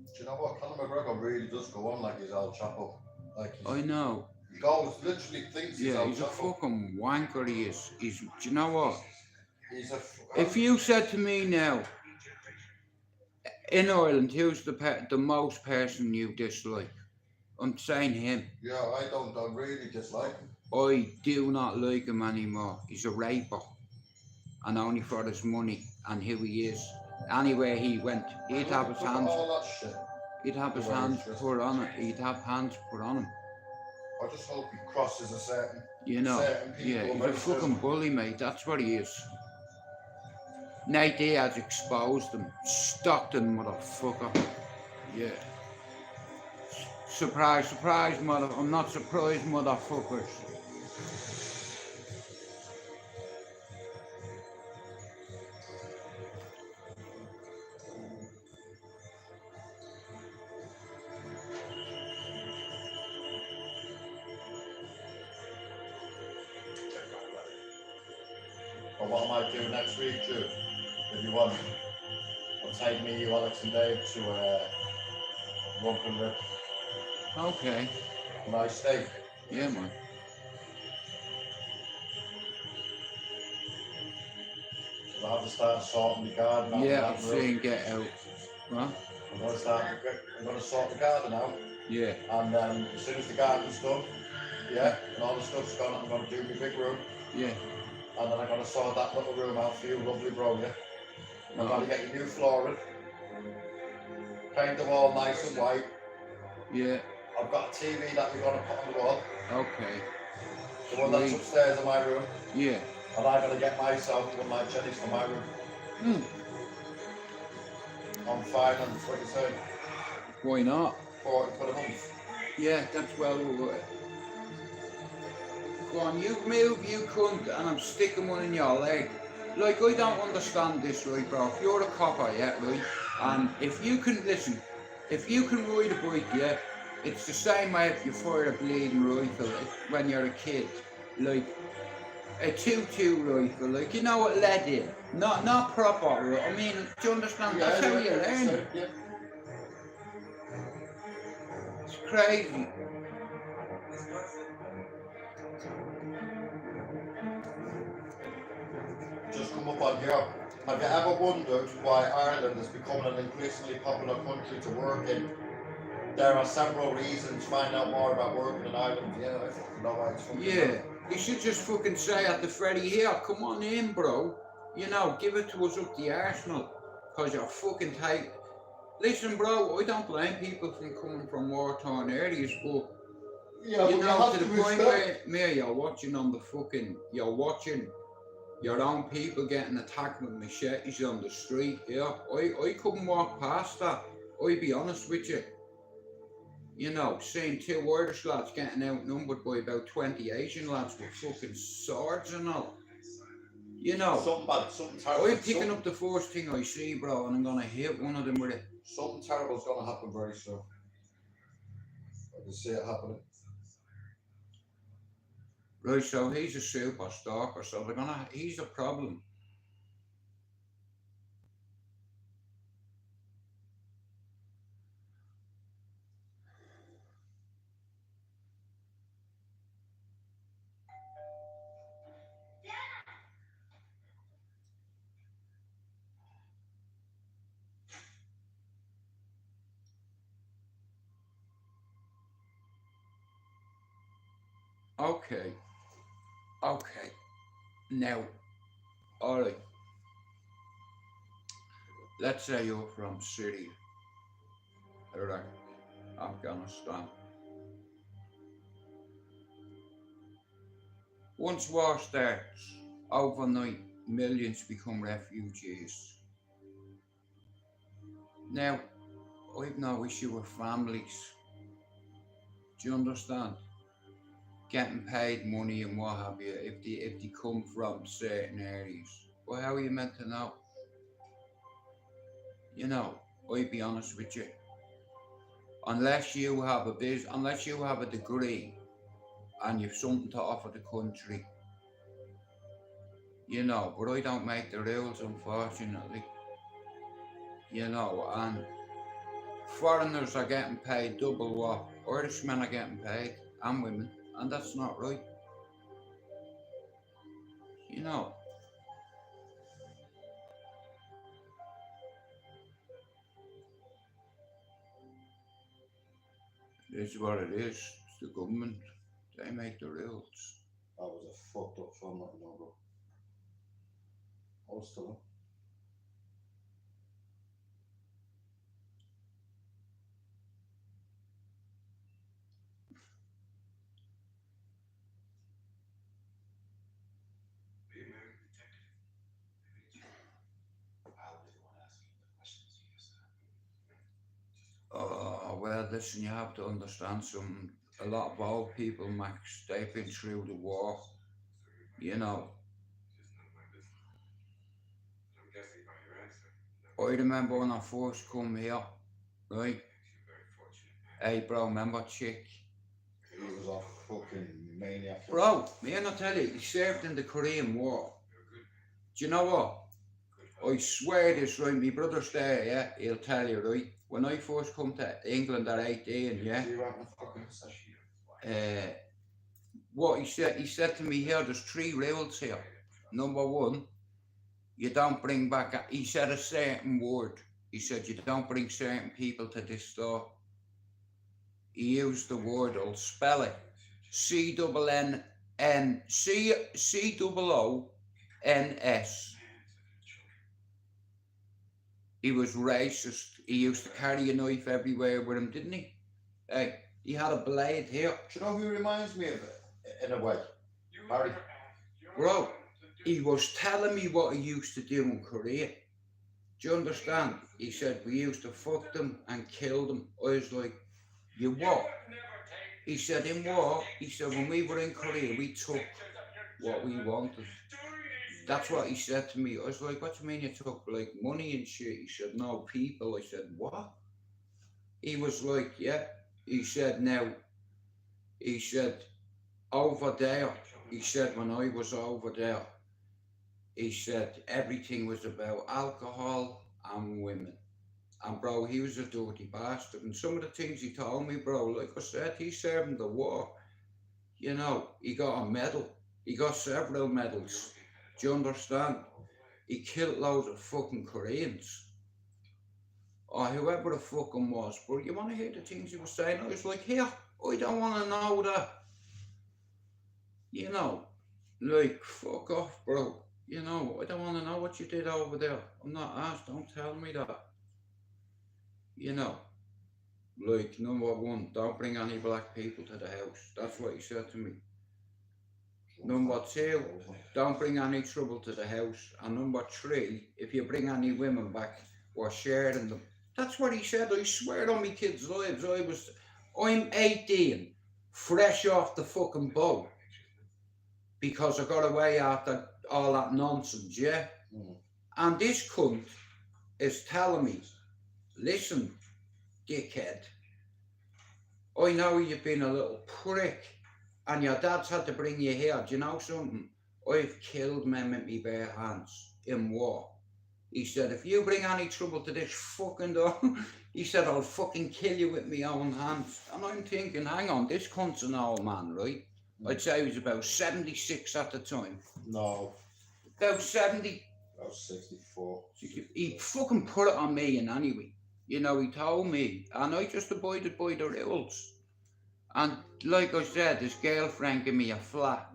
Do you know what? Conor McGregor really does go on like he's El Chapo. Like I he's, know. he goes, literally thinks he's Yeah, El he's a Chapo. fucking wanker, he is. Do you know what? He's a. If you said to me now, in Ireland, who's the most person you dislike? I'm saying him. Yeah, I really dislike him. I do not like him anymore. He's a raper. And only for his money and who he is. Anywhere he went, he'd have his Look at hands. all that shit. He'd have his The way hands he's dressed. put on it. He'd have hands put on him. I just hope he crosses a certain. You know. Certain people Yeah, he's very a fucking soon. bully, mate. That's what he is. Nate Diaz exposed him. Stockton, motherfucker. Yeah. Surprise, surprise, mother. I'm not surprised, motherfuckers. Or what I might do next week, Drew, if you want. I'll take me, you, Alex, and Dave to rump and rib. Okay. A nice steak. Yeah, man. So I have to start sorting the garden out. Yeah, in I'm that room. saying get out. Huh? I'm gonna sort the garden out, Yeah. and as soon as the garden's done, yeah, and all the stuff's gone, I'm gonna do my big room, Yeah. and then I'm gonna sort that little room out for you, lovely bro, yeah. I'm Oh, gonna get you new flooring, paint the wall nice and white. yeah. I've got a TV that we're gonna put on the wall, Okay. the one that's Sweet. upstairs in my room, Yeah. and I'm gonna get myself one of my jellies for my room. Hmm. On finance, what you say, Why not? £40 a month. Yeah, that's well worth it. Go on, you move, you cunt, and I'm sticking one in your leg. Like, I don't understand this, right, bro? If you're a copper, yeah, right, and if you can, listen, if you can ride a bike, yeah, it's the same way if you fire a bleeding rifle when you're a kid. Like, a 2-2 rifle, like, you know what lead in? Not proper, right? I mean, do you understand? That's how you learn. Yeah. It's crazy. Just come up on here. Have you ever wondered why Ireland is becoming an increasingly popular country to work in? There are several reasons. Find out more about working in Ireland. Yeah, I fucking know why it's fucking Yeah, you should just fucking say at the Freddie here, come on in, bro. You know, give it to us up the arsenal. Cause you're fucking tight. Listen, bro, I don't blame people from coming from war-torn areas, but Yeah, you but know, have to the to point respect. where you're watching on the fucking, you're watching your own people getting attacked with machetes on the street. Yeah, I couldn't walk past that. I'll be honest with you. You know, seeing 2 Irish lads getting outnumbered by about 20 Asian lads with fucking swords and all. You know, Something bad, something terrible. I'm picking up the first thing I see, bro, and I'm gonna hit one of them with it. Something terrible's gonna happen very soon. I can see it happening. Right, so he's a super stalker, so he's a problem. Okay. Okay. Now, alright. Let's say you're from Syria, Iraq, Afghanistan. Once war starts, overnight millions become refugees. Now, I've no issue with families. Do you understand? Getting paid money and what have you if they come from certain areas. Well, how are you meant to know? You know, I'll be honest with you. Unless you have a degree and you've something to offer the country, you know, but I don't make the rules, unfortunately, you know, and foreigners are getting paid double what Irishmen are getting paid, and women, and that's not right, you know. It is what it is. It's the government. They make the rules. That was a fucked up film, like, you know, bro. I was still The American detective. I'll be the one asking the questions he used to. Oh, well, listen, you have to understand something. A lot of old people, Max, they've been through the war, you know. It's none of my business. But I'm guessing by your answer. I remember when I first come here, right? Makes you very fortunate, man. Hey, bro, remember Chick? He was a fucking maniac. Bro, man, I tell you, he served in the Korean War. You're a good man. Do you know what? Good I swear this, right? My brother's there, yeah? He'll tell you, right? When I first come to England at 18, yeah? He went and fucking said, What he said to me here, there's 3 rules here. Number 1, you don't bring back, he said a certain word. He said you don't bring certain people to this store. He used the word, I'll spell it. C-double-N-N, C-double-O-N-S. He was racist. He used to carry a knife everywhere with him, didn't he? Hey, he had a blade here. Do you know who he reminds me of, in a way? Barry. Bro, he was telling me what he used to do in Korea. Do you understand? He said, we used to fuck them and kill them. I was like, you what? He said, in war, he said, when we were in Korea, we took what we wanted. That's what he said to me. I was like, what do you mean you took, like, money and shit? He said, no, people. I said, what? He was like, yeah. He said, now, he said, over there, he said, when I was over there, he said, everything was about alcohol and women. And bro, he was a dirty bastard. And some of the things he told me, bro, like I said, he served in the war. You know, he got a medal. He got several medals. Do you understand? He killed loads of fucking Koreans. Or whoever the fucking was. But you want to hear the things he was saying? I was like, here, I don't want to know that. You know, like, fuck off, bro. You know, I don't want to know what you did over there. I'm not asked, don't tell me that. You know, like, number 1, don't bring any black people to the house. That's what he said to me. Number 2, don't bring any trouble to the house. And number 3, if you bring any women back, we're sharing them. That's what he said. I swear on my kids' lives. I'm 18, fresh off the fucking boat. Because I got away after all that nonsense, yeah? And this cunt is telling me, listen, dickhead, I know you've been a little prick and your dad's had to bring you here. Do you know something? I've killed men with me bare hands in war. He said, if you bring any trouble to this fucking door, he said, I'll fucking kill you with my own hands. And I'm thinking, hang on, this cunt's an old man, right? I'd say he was about 76 at the time. No. About 70. About 64. He fucking put it on me in anyway. You know, he told me, and I just abided by the rules. And like I said, his girlfriend gave me a flat.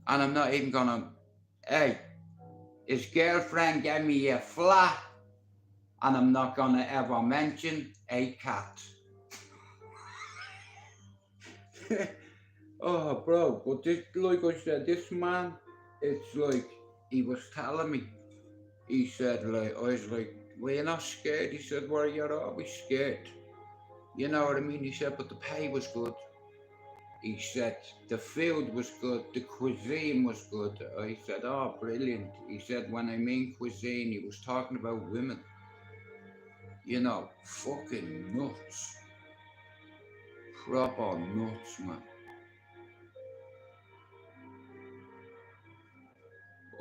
And I'm not even gonna, hey, his girlfriend gave me a flat. And I'm not gonna ever mention a cat. Oh, bro, but this, like I said, this man, it's like, he was telling me, he said, like, I was like, well, you're not scared? He said, well, you're always scared. You know what I mean? He said, but the pay was good. He said, the food was good, the cuisine was good. I said, oh, brilliant. He said, when I mean cuisine, he was talking about women. You know, fucking nuts. Proper nuts, man.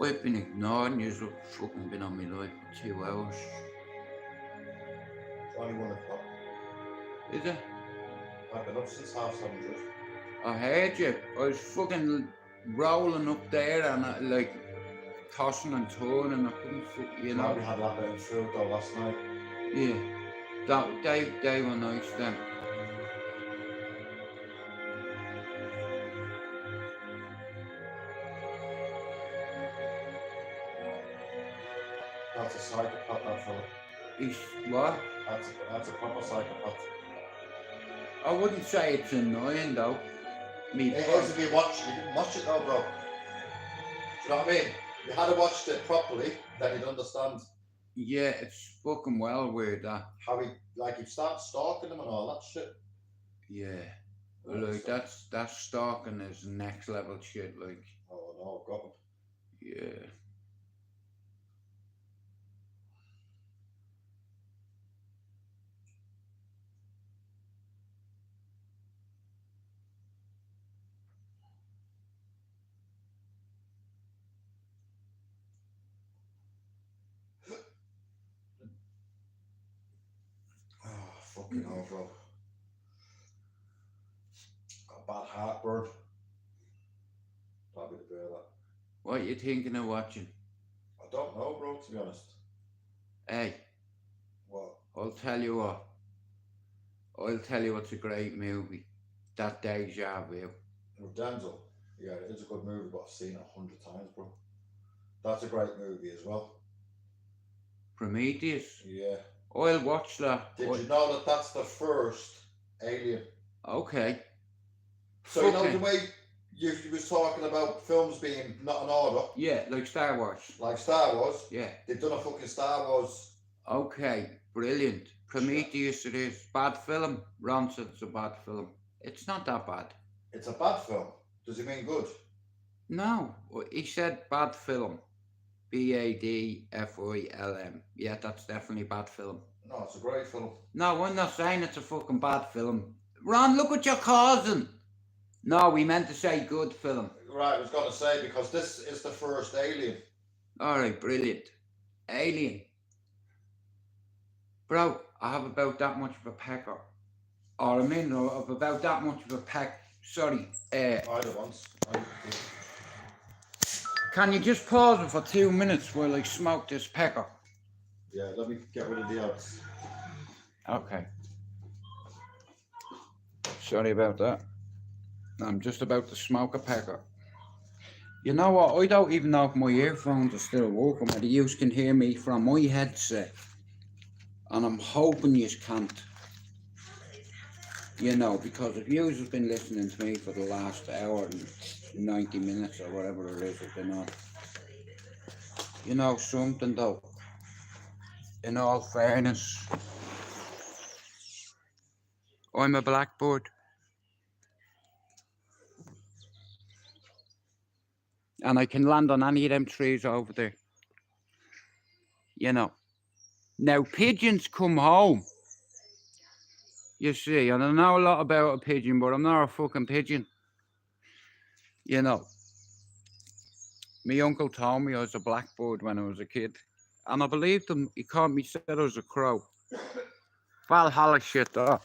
I've been ignoring you, so fucking been on my life for 2 hours. It's only 1 o'clock. Is it? I've been up since 7:30. I heard you. I was fucking rolling up there and like tossing and turning. I couldn't fuck, you know. We had that bit of food though last night. Yeah. They were nice then. That's a psychopath, that fella. He's what? That's a proper psychopath. I wouldn't say it's annoying though. Me. It is if you didn't watch it though, bro. Do you know what I mean? If you had watched it properly, then you'd understand. Yeah, it's fucking well weird that. How he'd start stalking them and all that shit. Yeah. Like that's stalking is next level shit, like. Oh no, I've got him. Yeah. Oh, fucking hell, bro. Got bad heartburn. That'd be the beer, that. What are you thinking of watching? I don't know, bro, to be honest. Hey, What? I'll tell you what. I'll tell you what's a great movie. That Deja Vu. With Denzel? Yeah, it is a good movie, but I've seen it 100 times, bro. That's a great movie as well. Prometheus. Yeah. I'll watch that. Did you know that that's the first Alien? Okay. So you know the way you was talking about films being not in order? Yeah, like Star Wars. Like Star Wars? Yeah. They've done a fucking Star Wars. Okay, brilliant. Prometheus it is. Bad film. Bronson's a bad film. It's not that bad. It's a bad film. Does he mean good? No, he said bad film. BADFILM. Yeah, that's definitely bad film. No, it's a great film. No, I'm not saying it's a fucking bad film. Ron, look what you're causing. No, we meant to say good film. Right, I was going to say, because this is the first Alien. Alright, brilliant. Alien. Bro, I have about that much of a pecker. Or I mean, of about that much of a peck. Sorry. Either once. Can you just pause it for 2 minutes while I smoke this pecker? Yeah, let me get rid of the odds. Okay. Sorry about that. I'm just about to smoke a pecker. You know what? I don't even know if my earphones are still working, whether you can hear me from my headset. And I'm hoping you can't. You know, because if you have been listening to me for the last hour and 90 minutes or whatever it is I've been on. You know something though, in all fairness, I'm a blackbird. And I can land on any of them trees over there. You know. Now pigeons come home. You see, and I know a lot about a pigeon, but I'm not a fucking pigeon. You know. My uncle told me I was a blackbird when I was a kid. And I believed him. He called me, said I was a crow. Valhalla shit, though.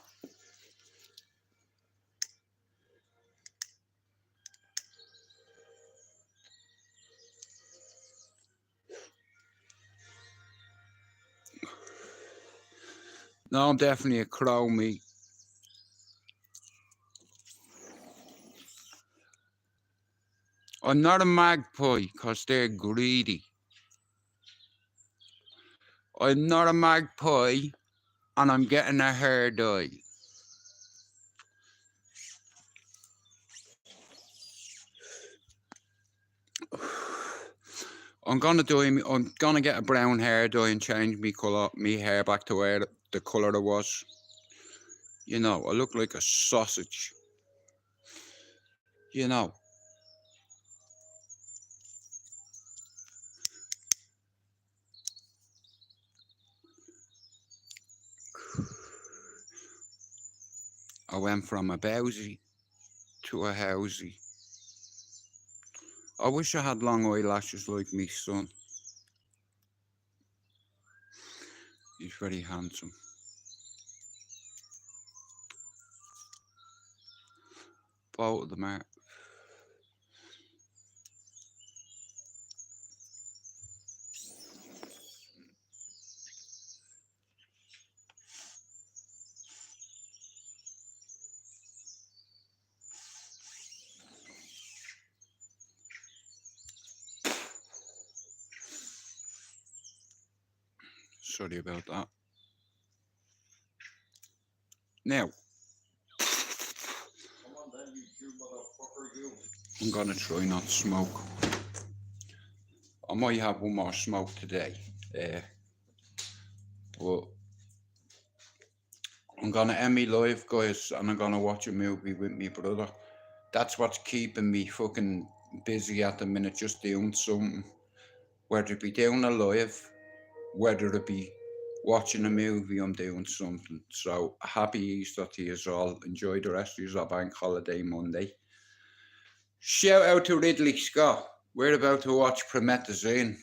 No, I'm definitely a crow, me. I'm not a magpie, because they're greedy. I'm not a magpie, and I'm getting a hair dye. I'm gonna get a brown hair dye and change me hair back to where the colour it was. You know, I look like a sausage. You know. I went from a bowsy to a housey. I wish I had long eyelashes like me son. He's very handsome. Both of them are. Sorry about that. Now, Come on then, you motherfucker, you. I'm gonna try not to smoke. I might have one more smoke today, but I'm gonna end me live, guys, and I'm gonna watch a movie with me brother. That's what's keeping me fucking busy at the minute, just doing something. Whether it be doing a live, whether it be watching a movie, I'm doing something. So happy Easter to you all. Enjoy the rest of your bank holiday Monday. Shout out to Ridley Scott. We're about to watch Promethazine.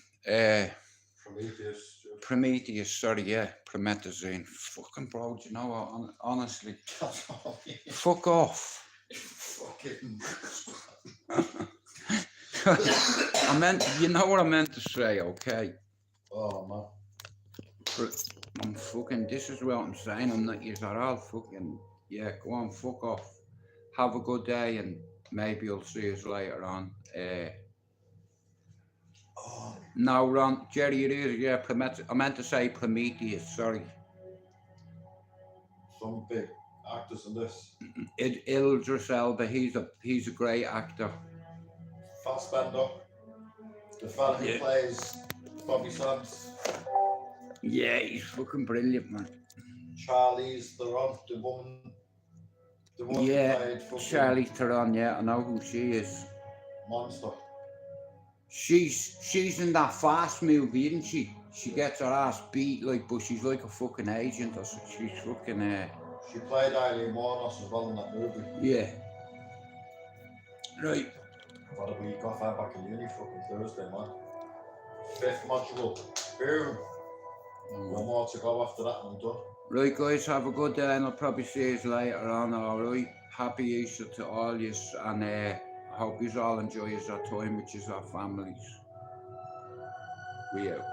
Prometheus, sorry, yeah, Promethazine. Fucking bro, do you know what? Honestly, fuck off. Fucking. I meant, you know what I meant to say, okay? Oh man. I'm fucking, this is what I'm saying, I'm not, you're all fucking, yeah, go on, fuck off. Have a good day and maybe I'll see you later on. Oh. No, Ron, Jerry, it is, yeah, I meant to say Prometheus, sorry. Some big actors in this. Idris Elba, he's a great actor. Fassbender. The fella who Yeah. plays Bobby Sands. Yeah, he's fucking brilliant, man. Charlize Theron, the woman who Yeah, played fucking Charlize Theron, yeah, I know who she is. Monster. She's in that Fast movie, isn't she? She gets her ass beat, like, but she's like a fucking agent or something. She's fucking, She played Eileen Warnos as well in that movie. yeah. Right. I've had a week off, I'm back in uni fucking Thursday, man. 5th module. Boom. One more to go after that and I'm done. Right, guys, have a good day and I'll probably see you later on, alright? Happy Easter to all yous and I hope you all enjoy your time with your families. We out.